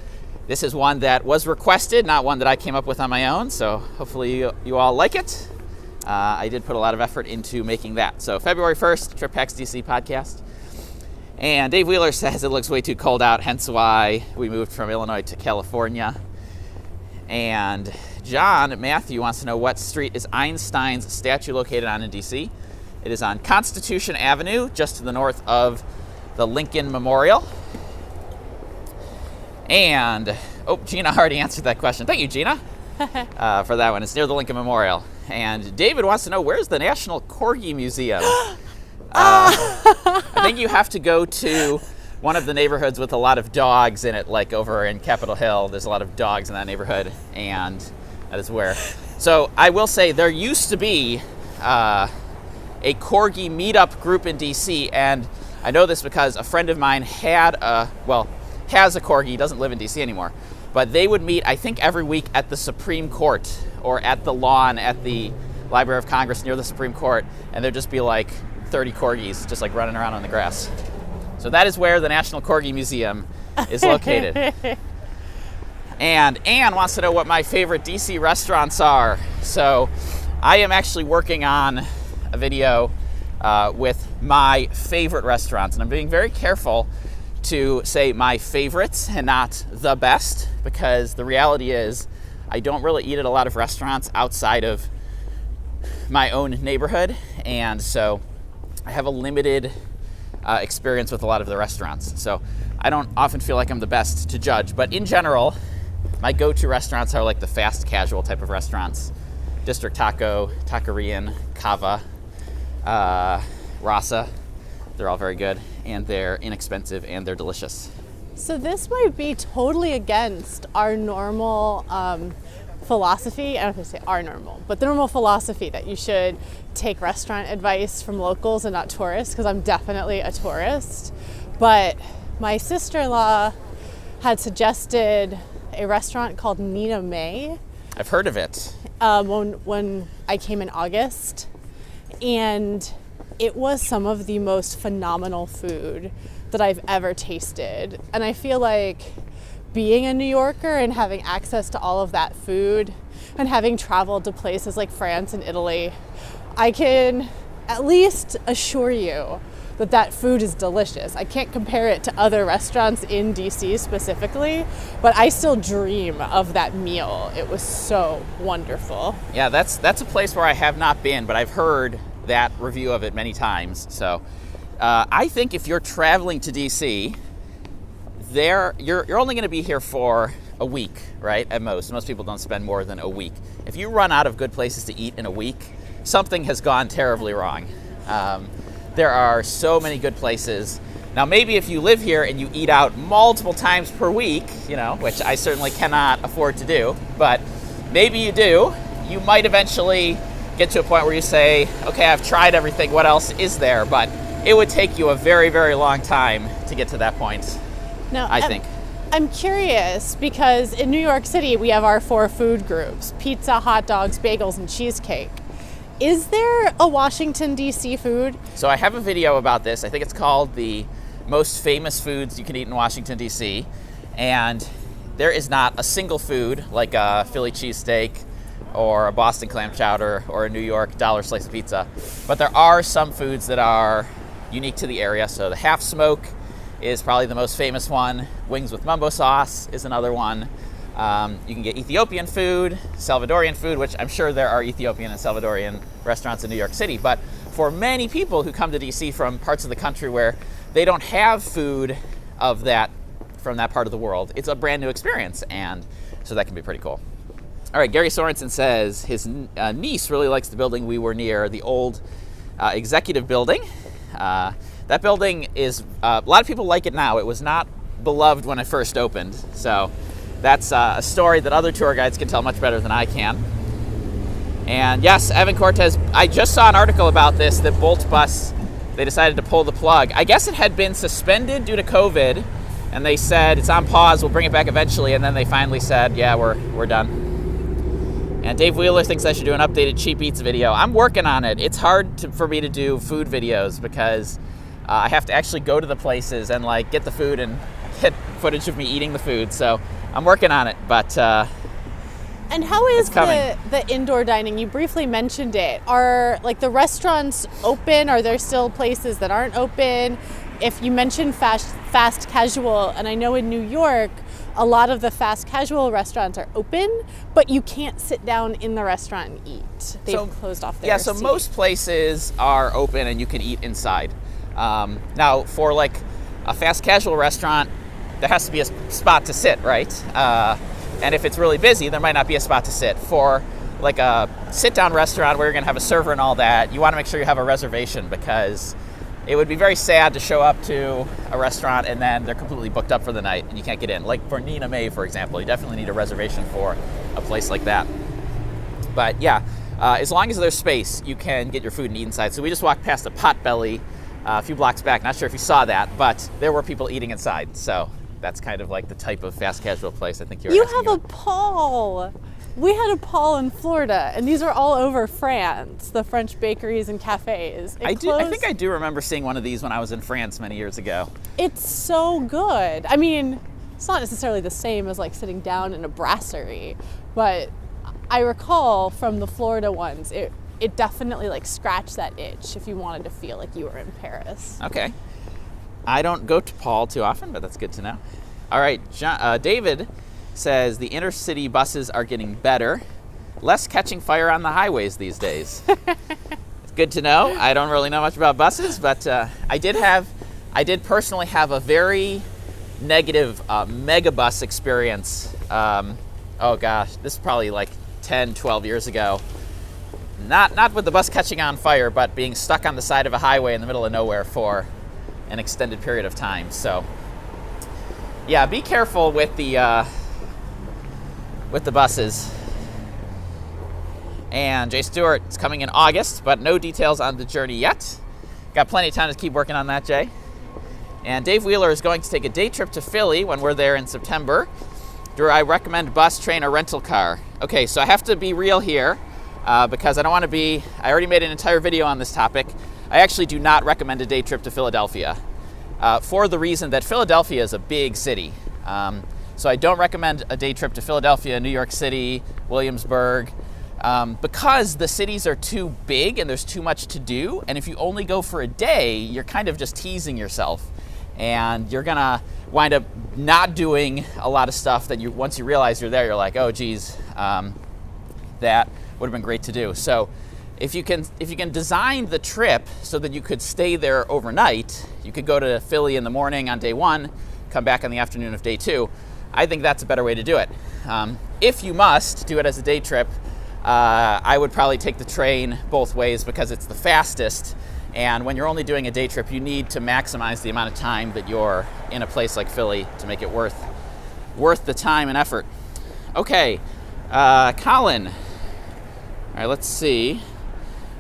this is one that was requested, not one that I came up with on my own. So hopefully you all like it. I did put a lot of effort into making that. So February 1st, TripX DC podcast. And Dave Wheeler says it looks way too cold out, hence why we moved from Illinois to California. And John Matthew wants to know, what street is Einstein's statue located on in DC? It is on Constitution Avenue, just to the north of the Lincoln Memorial. And, Gina already answered that question. Thank you, Gina, for that one. It's near the Lincoln Memorial. And David wants to know, where's the National Corgi Museum? I think you have to go to one of the neighborhoods with a lot of dogs in it, like over in Capitol Hill. There's a lot of dogs in that neighborhood, and that is where. So I will say there used to be a Corgi meetup group in DC, and I know this because a friend of mine has a Corgi. He doesn't live in DC anymore, but they would meet, I think, every week at the Supreme Court or at the lawn at the Library of Congress near the Supreme Court, and there'd just be like 30 corgis just like running around on the grass. So that is where the National Corgi Museum is located. And Anne wants to know what my favorite DC restaurants are. So I am actually working on a video with my favorite restaurants, and I'm being very careful to say my favorites and not the best, because the reality is I don't really eat at a lot of restaurants outside of my own neighborhood, and so I have a limited experience with a lot of the restaurants. So I don't often feel like I'm the best to judge, but in general, my go-to restaurants are like the fast casual type of restaurants. District Taco, Taquerian, Cava, Rasa. They're all very good, and they're inexpensive, and they're delicious. So this might be totally against our normal philosophy. I don't know if I say our normal, but the normal philosophy that you should take restaurant advice from locals and not tourists, because I'm definitely a tourist. But my sister-in-law had suggested a restaurant called Nina May. I've heard of it. When I came in August, and it was some of the most phenomenal food that I've ever tasted. And I feel like being a New Yorker and having access to all of that food and having traveled to places like France and Italy, I can at least assure you that that food is delicious. I can't compare it to other restaurants in DC specifically, but I still dream of that meal. It was so wonderful. Yeah, that's a place where I have not been, but I've heard that review of it many times. So I think if you're traveling to DC, you're only going to be here for a week, right? At most. Most people don't spend more than a week. If you run out of good places to eat in a week, something has gone terribly wrong. There are so many good places. Now, maybe if you live here and you eat out multiple times per week, which I certainly cannot afford to do, but maybe you do, you might eventually get to a point where you say, okay, I've tried everything, what else is there? But it would take you a very, very long time to get to that point, now, I think. I'm curious because in New York City, we have our 4 food groups: pizza, hot dogs, bagels, and cheesecake. Is there a Washington, D.C. food? So I have a video about this. I think it's called The Most Famous Foods You Can Eat in Washington, D.C. And there is not a single food like a Philly cheesesteak or a Boston clam chowder or a New York dollar slice of pizza. But there are some foods that are unique to the area. So the half smoke is probably the most famous one. Wings with mumbo sauce is another one. You can get Ethiopian food, Salvadorian food, which I'm sure there are Ethiopian and Salvadorian restaurants in New York City. But for many people who come to DC from parts of the country where they don't have food of that from that part of the world, it's a brand new experience, and so that can be pretty cool. All right, Gary Sorensen says his niece really likes the building we were near, the old executive building. That building is, a lot of people like it now. It was not beloved when it first opened, so that's a story that other tour guides can tell much better than I can. And yes, Evan Cortez, I just saw an article about this, that Bolt Bus, they decided to pull the plug. I guess it had been suspended due to COVID, and they said it's on pause, we'll bring it back eventually, and then they finally said, yeah, we're done. And Dave Wheeler thinks I should do an updated Cheap Eats video. I'm working on it. It's hard for me to do food videos because I have to actually go to the places and like get the food and get footage of me eating the food. So I'm working on it, but and how is the indoor dining? You briefly mentioned it. Are like the restaurants open? Are there still places that aren't open? If you mentioned fast casual, and I know in New York, a lot of the fast casual restaurants are open, but you can't sit down in the restaurant and eat. They've closed off their seats. Most places are open and you can eat inside. Now, for like a fast casual restaurant, there has to be a spot to sit, right? And if it's really busy, there might not be a spot to sit. For like a sit-down restaurant where you're gonna have a server and all that, you wanna make sure you have a reservation, because it would be very sad to show up to a restaurant and then they're completely booked up for the night and you can't get in. Like for Nina May, for example, you definitely need a reservation for a place like that. But yeah, as long as there's space, you can get your food and eat inside. So we just walked past a Potbelly a few blocks back. Not sure if you saw that, but there were people eating inside. So that's kind of like the type of fast casual place I think You have a Paul. We had a Paul in Florida, and these are all over France, the French bakeries and cafes. I think I do remember seeing one of these when I was in France many years ago. It's so good. I mean, it's not necessarily the same as like sitting down in a brasserie, but I recall from the Florida ones, it definitely like scratched that itch if you wanted to feel like you were in Paris. Okay. I don't go to Paul too often, but that's good to know. All right, David says the intercity buses are getting better. Less catching fire on the highways these days. It's good to know. I don't really know much about buses, but I did personally have a very negative megabus experience. Oh gosh, this is probably like 10, 12 years ago. Not with the bus catching on fire, but being stuck on the side of a highway in the middle of nowhere for an extended period of time. So yeah, be careful with the buses. And Jay Stewart is coming in August, but no details on the journey yet. Got plenty of time to keep working on that, Jay. And Dave Wheeler is going to take a day trip to Philly when we're there in September. Do I recommend bus, train, or rental car? Okay, so I have to be real here because I don't want to be, I already made an entire video on this topic. I actually do not recommend a day trip to Philadelphia for the reason that Philadelphia is a big city. So I don't recommend a day trip to Philadelphia, New York City, Williamsburg, because the cities are too big and there's too much to do. And if you only go for a day, you're kind of just teasing yourself. And you're gonna wind up not doing a lot of stuff that once you realize you're there, you're like, oh geez, that would have been great to do. So if you can design the trip so that you could stay there overnight, you could go to Philly in the morning on day one, come back on the afternoon of day two. I think that's a better way to do it. If you must do it as a day trip, I would probably take the train both ways because it's the fastest. And when you're only doing a day trip, you need to maximize the amount of time that you're in a place like Philly to make it worth the time and effort. Okay, Colin. All right, let's see.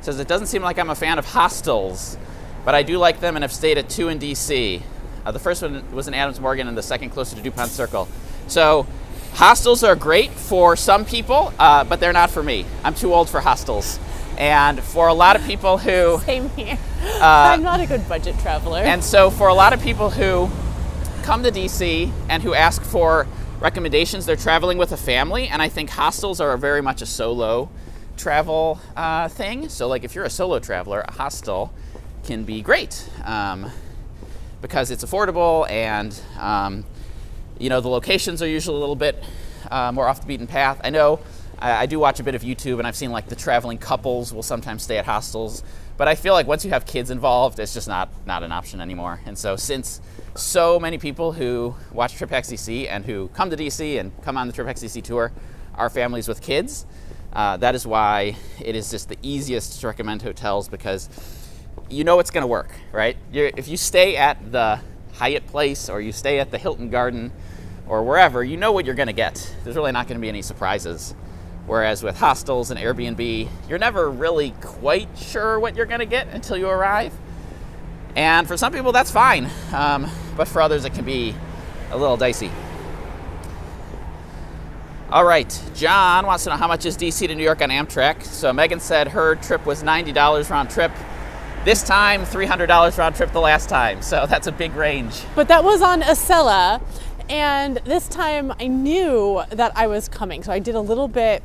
Says it doesn't seem like I'm a fan of hostels, but I do like them and have stayed at 2 in DC. The first one was in Adams Morgan and the second closer to Dupont Circle. So hostels are great for some people, but they're not for me. I'm too old for hostels. And for a lot of people who... Same here. I'm not a good budget traveler. And so for a lot of people who come to DC and who ask for recommendations, they're traveling with a family, and I think hostels are very much a solo travel thing. So like if you're a solo traveler, a hostel can be great. because it's affordable, and you know, the locations are usually a little bit more off the beaten path. I know I do watch a bit of YouTube, and I've seen like the traveling couples will sometimes stay at hostels, but I feel like once you have kids involved, it's just not an option anymore. And so since so many people who watch TripHacks DC and who come to DC and come on the TripHacks DC tour are families with kids, that is why it is just the easiest to recommend hotels, because you know it's going to work, right? If you stay at the Hyatt Place or you stay at the Hilton Garden or wherever, you know what you're going to get. There's really not going to be any surprises. Whereas with hostels and Airbnb, you're never really quite sure what you're going to get until you arrive. And for some people, that's fine. But for others, it can be a little dicey. All right, John wants to know how much is DC to New York on Amtrak. So Megan said her trip was $90 round trip. This time, $300 round trip the last time. So that's a big range. But that was on Acela. And this time I knew that I was coming. So I did a little bit,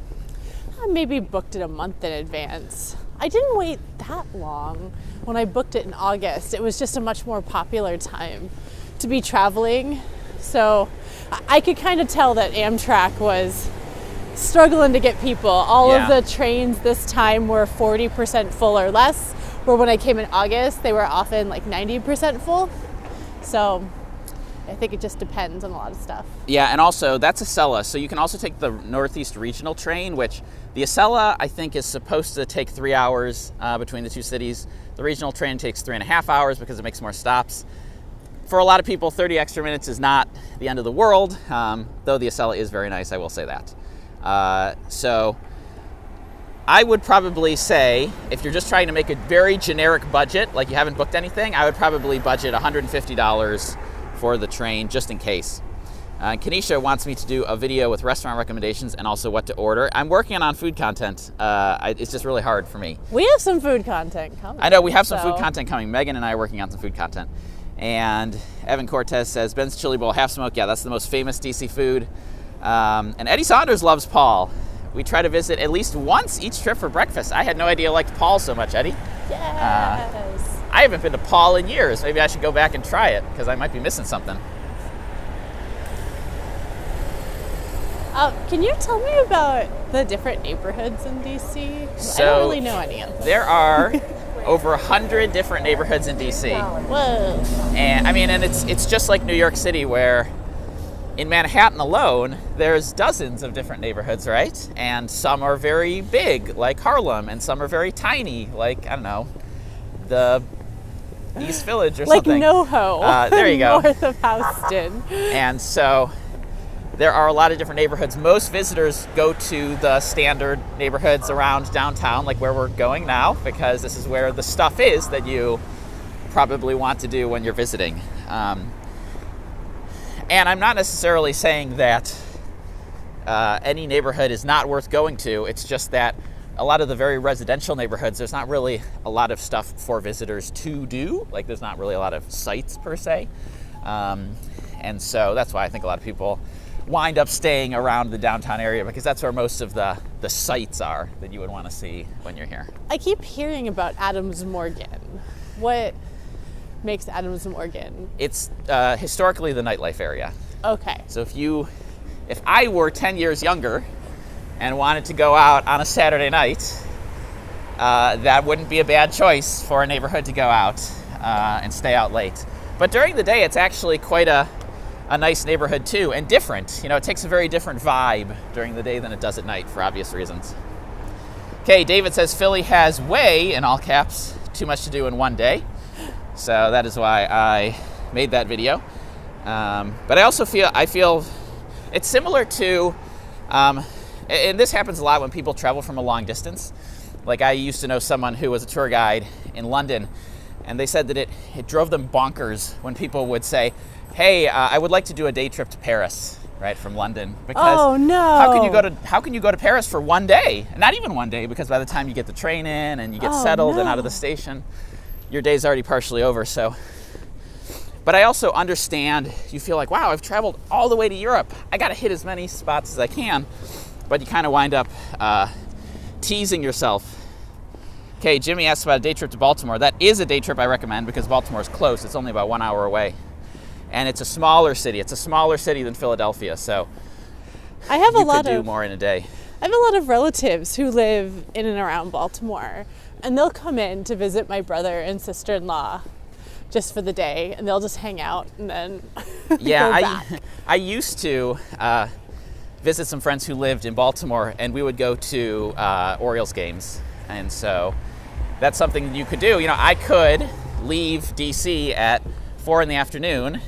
maybe booked it a month in advance. I didn't wait that long when I booked it in August. It was just a much more popular time to be traveling. So I could kind of tell that Amtrak was struggling to get people. All of the trains this time were 40% full or less, where when I came in August, they were often like 90% full. So I think it just depends on a lot of stuff. Yeah, and also that's Acela, so you can also take the Northeast Regional train, which the Acela I think is supposed to take 3 hours between the two cities. The regional train takes 3.5 hours because it makes more stops. For a lot of people, 30 extra minutes is not the end of the world, though the Acela is very nice, I will say that. So I would probably say, if you're just trying to make a very generic budget, like you haven't booked anything, I would probably budget $150 for the train, just in case. Kanisha wants me to do a video with restaurant recommendations and also what to order. I'm working on food content. It's just really hard for me. We have some food content coming. I know, we have some food content coming. Megan and I are working on some food content. And Evan Cortez says, Ben's Chili Bowl half smoke. Yeah, that's the most famous DC food. And Eddie Saunders loves Paul. We try to visit at least once each trip for breakfast. I had no idea I liked Paul so much, Eddie. Yes. I haven't been to Paul in years. Maybe I should go back and try it, because I might be missing something. Can you tell me about the different neighborhoods in DC? So, I don't really know any of them. There are over 100 different neighborhoods in DC. Whoa. And I mean, and it's just like New York City, where in Manhattan alone, there's dozens of different neighborhoods, right? And some are very big, like Harlem, and some are very tiny, like, I don't know, the East Village or like something. Like NoHo. There you go. North of Houston. And so there are a lot of different neighborhoods. Most visitors go to the standard neighborhoods around downtown, like where we're going now, because this is where the stuff is that you probably want to do when you're visiting. And I'm not necessarily saying that any neighborhood is not worth going to. It's just that a lot of the very residential neighborhoods, there's not really a lot of stuff for visitors to do. Like, there's not really a lot of sites per se. And so that's why I think a lot of people wind up staying around the downtown area, because that's where most of the sites are that you would want to see when you're here. I keep hearing about Adams Morgan. What makes Adams Morgan? It's historically the nightlife area. Okay. So if I were 10 years younger and wanted to go out on a Saturday night, that wouldn't be a bad choice for a neighborhood to go out and stay out late. But during the day, it's actually quite a nice neighborhood too, and different. You know, it takes a very different vibe during the day than it does at night, for obvious reasons. Okay, David says Philly has way, in all caps, too much to do in one day. So that is why I made that video. But I also feel it's similar to, and this happens a lot when people travel from a long distance. Like, I used to know someone who was a tour guide in London, and they said that it drove them bonkers when people would say, hey, I would like to do a day trip to Paris, right, from London. Because oh, no. How can you go to Paris for one day? Not even one day, because by the time you get the train in and you get settled and out of the station, your day's already partially over. So, but I also understand, you feel like, wow, I've traveled all the way to Europe. I got to hit as many spots as I can. But you kind of wind up teasing yourself Okay, Jimmy asked about a day trip to Baltimore. That is a day trip I recommend because Baltimore is close. It's only about 1 hour away. And it's a smaller city. It's a smaller city than Philadelphia, so I have you could do more in a day. I have a lot of relatives who live in and around Baltimore, and they'll come in to visit my brother and sister-in-law just for the day, and they'll just hang out and then go back. I used to visit some friends who lived in Baltimore, and we would go to Orioles games, and so that's something you could do. You know, I could leave DC at 4 in the afternoon,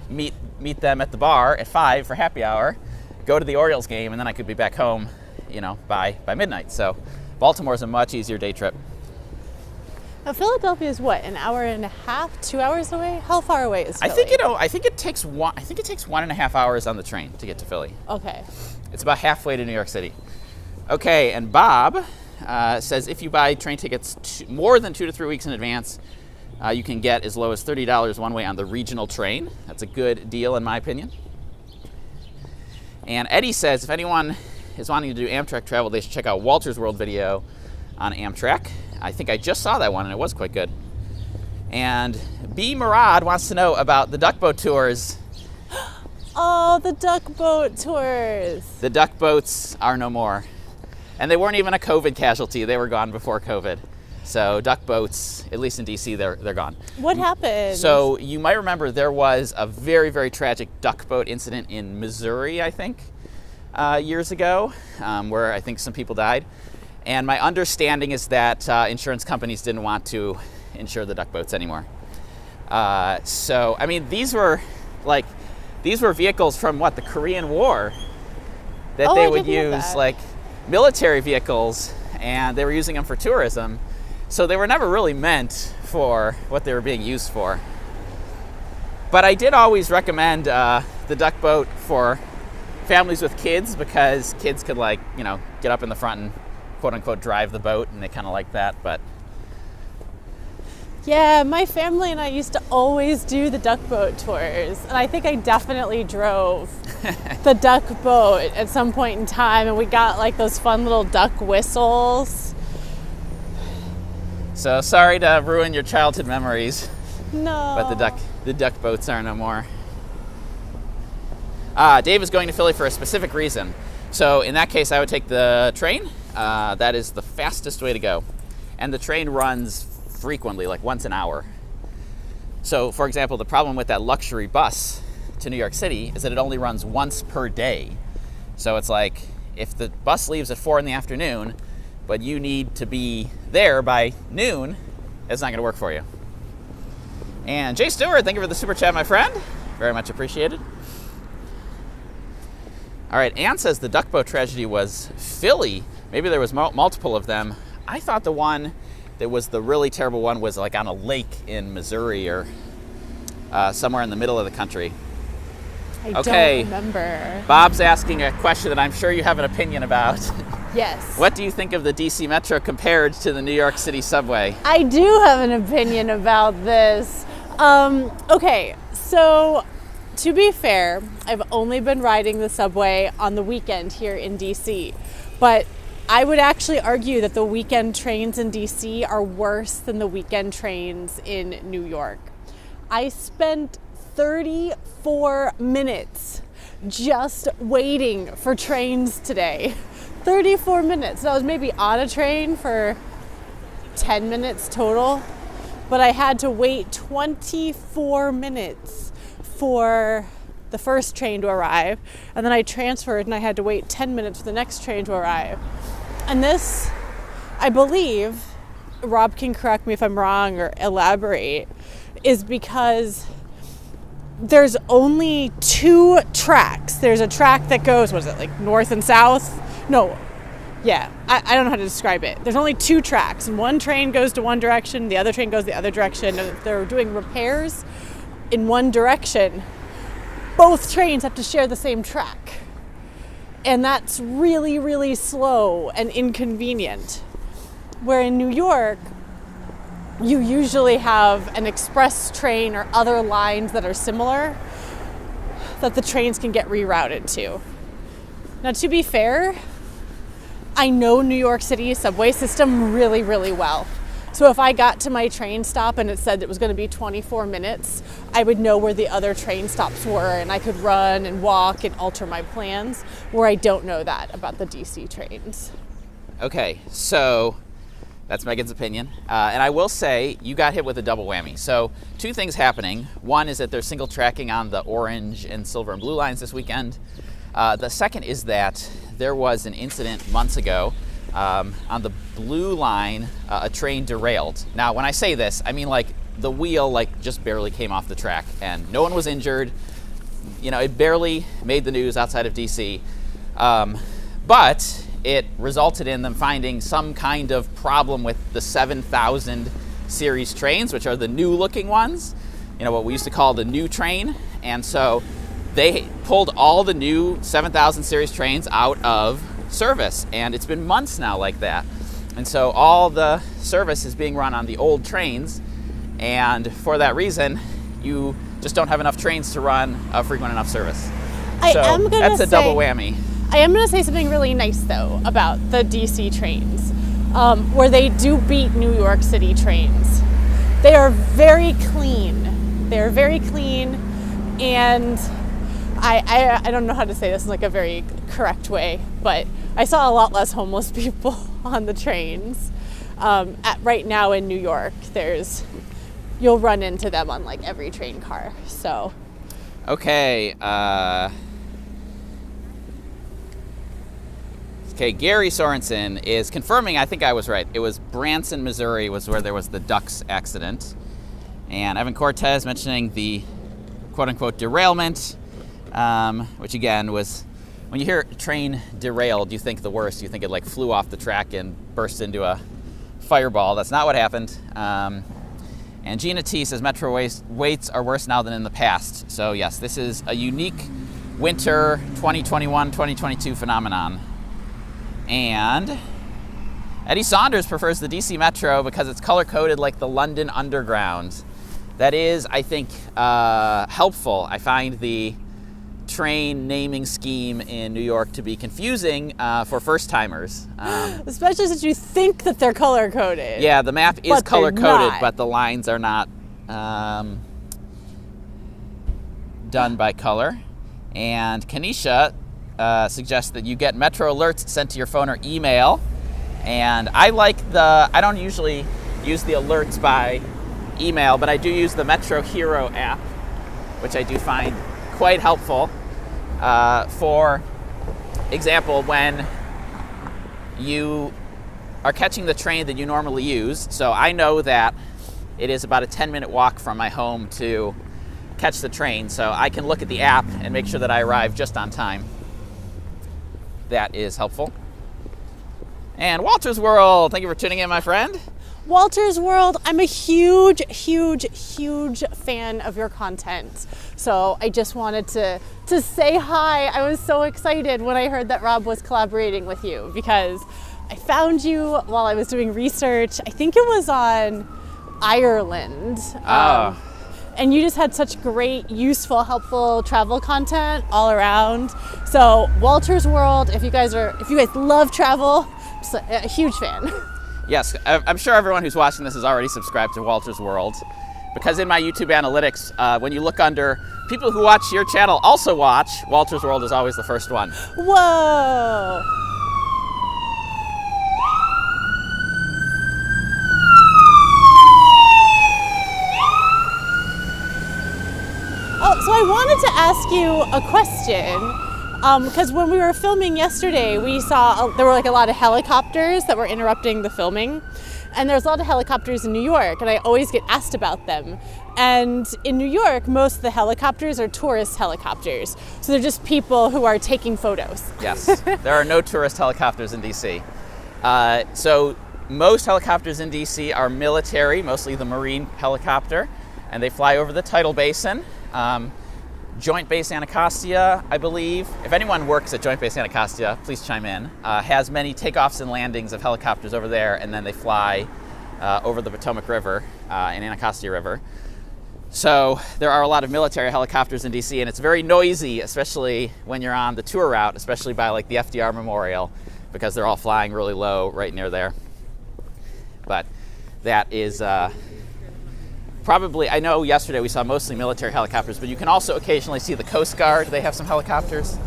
meet them at the bar at 5 for happy hour, go to the Orioles game, and then I could be back home, you know, by midnight. So Baltimore's a much easier day trip. Now, Philadelphia is what, an hour and a half, 2 hours away? How far away is Philly? I think it takes 1.5 hours on the train to get to Philly. Okay. It's about halfway to New York City. Okay, and Bob says if you buy train tickets more than 2 to 3 weeks in advance, you can get as low as $30 one way on the regional train. That's a good deal in my opinion. And Eddie says if anyone is wanting to do Amtrak travel, they should check out Walter's World video on Amtrak. I think I just saw that one and it was quite good. And B. Murad wants to know about the duck boat tours. Oh, the duck boat tours. The duck boats are no more. And they weren't even a COVID casualty. They were gone before COVID. So duck boats, at least in DC, they're gone. What happened? So you might remember there was a very, very tragic duck boat incident in Missouri, I think, years ago, where I think some people died. And my understanding is that insurance companies didn't want to insure the duck boats anymore. So, I mean, these were vehicles from what, the Korean War that they would use, like military vehicles, and they were using them for tourism. So they were never really meant for what they were being used for. But I did always recommend the duck boat for families with kids because kids could, like, you know, get up in the front and quote unquote drive the boat, and they kind of like that. But yeah, my family and I used to always do the duck boat tours, and I think I definitely drove the duck boat at some point in time, and we got like those fun little duck whistles. So sorry to ruin your childhood memories. No. But the duck boats are no more. Dave is going to Philly for a specific reason. So in that case, I would take the train. That is the fastest way to go. And the train runs frequently, like once an hour. So for example, the problem with that luxury bus to New York City is that it only runs once per day. So it's like if the bus leaves at 4 in the afternoon, but you need to be there by noon, it's not going to work for you. And Jay Stewart, thank you for the super chat, my friend. Very much appreciated. All right, Ann says the duck boat tragedy was Philly. Maybe there was multiple of them. I thought the one that was the really terrible one was like on a lake in Missouri or somewhere in the middle of the country. I don't remember. Bob's asking a question that I'm sure you have an opinion about. Yes. What do you think of the DC Metro compared to the New York City subway? I do have an opinion about this. Okay, so to be fair, I've only been riding the subway on the weekend here in DC, but I would actually argue that the weekend trains in DC are worse than the weekend trains in New York. I spent 34 minutes just waiting for trains today. 34 minutes. I was maybe on a train for 10 minutes total, but I had to wait 24 minutes for the first train to arrive, and then I transferred and I had to wait 10 minutes for the next train to arrive. And this, I believe, Rob can correct me if I'm wrong or elaborate, is because there's only 2 tracks. There's a track that goes, what is it, like north and south? No, yeah, I don't know how to describe it. There's only 2 tracks, and one train goes to one direction, the other train goes the other direction, and if they're doing repairs in one direction, both trains have to share the same track. And that's really, really slow and inconvenient. Where in New York, you usually have an express train or other lines that are similar that the trains can get rerouted to. Now, to be fair, I know New York City subway system really, really well. So if I got to my train stop and it said it was going to be 24 minutes, I would know where the other train stops were, and I could run and walk and alter my plans, where I don't know that about the DC trains. Okay, so that's Megan's opinion. And I will say you got hit with a double whammy. So 2 things happening. One is that there's single tracking on the orange and silver and blue lines this weekend. The second is that there was an incident months ago on the blue line. A train derailed. Now, when I say this, I mean like the wheel like just barely came off the track, and no one was injured. You know, it barely made the news outside of DC, but it resulted in them finding some kind of problem with the 7000 series trains, which are the new looking ones, you know, what we used to call the new train. And so they pulled all the new 7000 series trains out of service, and it's been months now like that. And so all the service is being run on the old trains, and for that reason, you just don't have enough trains to run a frequent enough service. That's a double whammy. I am going to say something really nice, though, about the DC trains, where they do beat New York City trains. They are very clean. They're very clean, and I don't know how to say this in like a very correct way, but I saw a lot less homeless people on the trains. Right now in New York, you'll run into them on like every train car. So, okay. Gary Sorensen is confirming I think I was right. It was Branson, Missouri was where there was the Ducks accident. And Evan Cortez mentioning the quote-unquote derailment, which again was, when you hear train derailed, you think the worst. You think it like flew off the track and burst into a fireball. That's not what happened. And Gina T says metro waits are worse now than in the past. So yes, this is a unique winter 2021-2022 phenomenon. And Eddie Saunders prefers the DC Metro because it's color-coded like the London Underground. That is, I think, helpful. I find the train naming scheme in New York to be confusing for first-timers. Especially since you think that they're color-coded. Yeah, the map is color-coded, but the lines are not done by color. And Kanisha suggests that you get Metro alerts sent to your phone or email. And I don't usually use the alerts by email, but I do use the Metro Hero app, which I do find quite helpful. For example, when you are catching the train that you normally use, so I know that it is about a 10-minute walk from my home to catch the train, so I can look at the app and make sure that I arrive just on time. That is helpful. And Walter's World, thank you for tuning in, my friend. Walter's World, I'm a huge, huge, huge fan of your content. So I just wanted to say hi. I was so excited when I heard that Rob was collaborating with you, because I found you while I was doing research. I think it was on Ireland. And you just had such great, useful, helpful travel content all around. So Walter's World, if you guys love travel, I'm just a huge fan. Yes, I'm sure everyone who's watching this is already subscribed to Walter's World, because in my YouTube analytics, when you look under people who watch your channel also watch, Walter's World is always the first one. Whoa! Oh, so I wanted to ask you a question. Because when we were filming yesterday, we saw there were like a lot of helicopters that were interrupting the filming. And there's a lot of helicopters in New York, and I always get asked about them. And in New York, most of the helicopters are tourist helicopters. So they're just people who are taking photos. Yes, there are no tourist helicopters in DC. So most helicopters in DC are military, mostly the Marine helicopter, and they fly over the tidal basin. Joint Base Anacostia, I believe, if anyone works at Joint Base Anacostia, please chime in, has many takeoffs and landings of helicopters over there, and then they fly over the Potomac River and Anacostia River. So there are a lot of military helicopters in DC, and it's very noisy, especially when you're on the tour route, especially by like the FDR Memorial, because they're all flying really low right near there. But that is probably, I know yesterday we saw mostly military helicopters, but you can also occasionally see the Coast Guard. They have some helicopters.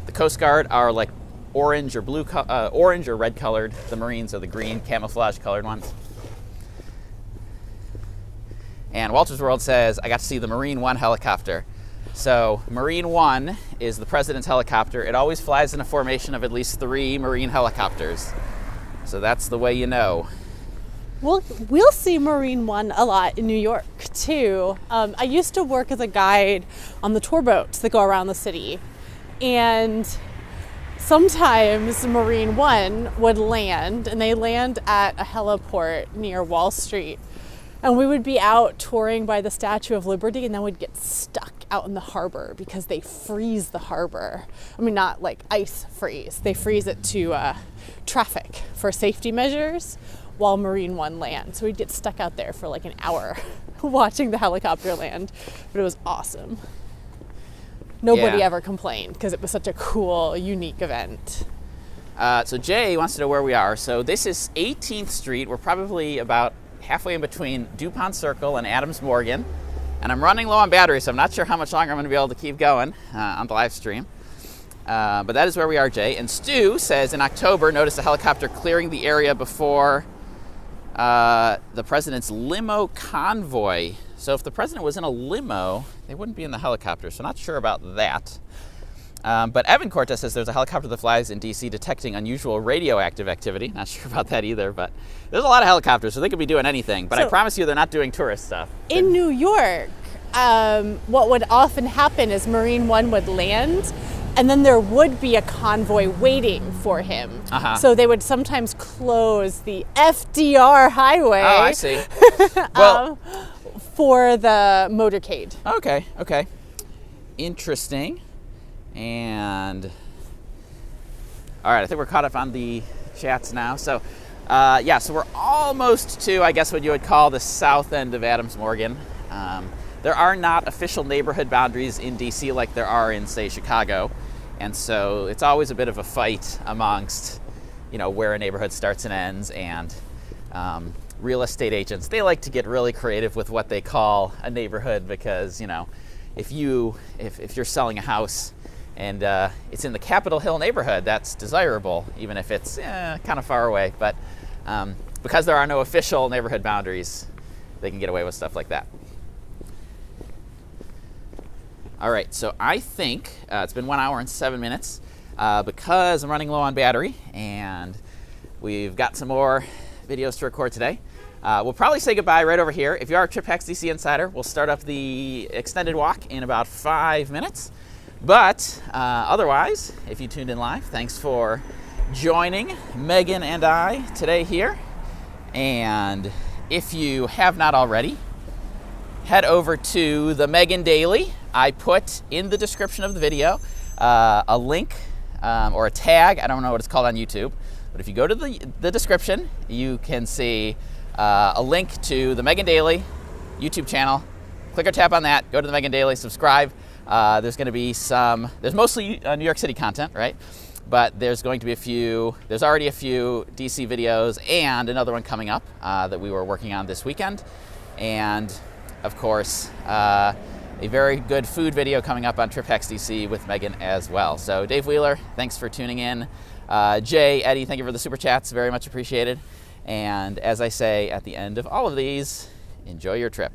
The Coast Guard are like orange or orange or red colored. The Marines are the green camouflage colored ones. And Walter's World says, I got to see the Marine One helicopter. So Marine One is the president's helicopter. It always flies in a formation of at least 3 Marine helicopters. So that's the way you know. We'll see Marine One a lot in New York too. I used to work as a guide on the tour boats that go around the city. And sometimes Marine One would land, and they land at a heliport near Wall Street. And we would be out touring by the Statue of Liberty, and then we'd get stuck out in the harbor because they freeze the harbor. I mean, not like ice freeze. They freeze it to traffic for safety measures while Marine One lands. So we'd get stuck out there for like an hour watching the helicopter land. But it was awesome. Nobody ever complained because it was such a cool, unique event. So Jay wants to know where we are. So this is 18th Street. We're probably about halfway in between Dupont Circle and Adams Morgan. And I'm running low on battery, so I'm not sure how much longer I'm going to be able to keep going on the live stream. But that is where we are, Jay. And Stu says in October, noticed a helicopter clearing the area before the president's limo convoy. So if the president was in a limo, they wouldn't be in the helicopter. So not sure about that. But Evan Cortez says there's a helicopter that flies in D.C. detecting unusual radioactive activity. Not sure about that either, but there's a lot of helicopters, so they could be doing anything. But I promise you they're not doing tourist stuff. In New York, what would often happen is Marine One would land, and then there would be a convoy waiting for him. So they would sometimes close the FDR highway. Oh, I see. Well, for the motorcade. Okay. Interesting. And all right, I think we're caught up on the chats now. So so we're almost to, I guess, what you would call the south end of Adams Morgan. There are not official neighborhood boundaries in DC like there are in, say, Chicago. And so it's always a bit of a fight amongst, where a neighborhood starts and ends. And real estate agents, they like to get really creative with what they call a neighborhood because, if you're selling a house and it's in the Capitol Hill neighborhood, that's desirable, even if it's kind of far away. But because there are no official neighborhood boundaries, they can get away with stuff like that. All right, so I think it's been 1 hour and 7 minutes because I'm running low on battery and we've got some more videos to record today. We'll probably say goodbye right over here. If you are a Trip Hacks DC Insider, we'll start up the extended walk in about 5 minutes. But otherwise, if you tuned in live, thanks for joining Megan and I today here. And if you have not already, head over to the Megan Daily. I put in the description of the video a link or a tag. I don't know what it's called on YouTube. But if you go to the description, you can see a link to the Megan Daily YouTube channel. Click or tap on that, go to the Megan Daily, subscribe. There's going to be there's mostly New York City content, right? But there's going to be there's already a few DC videos and another one coming up that we were working on this weekend. And of course, a very good food video coming up on Trip Hacks DC with Megan as well. So Dave Wheeler, thanks for tuning in. Jay, Eddie, thank you for the super chats, very much appreciated. And as I say at the end of all of these, enjoy your trip.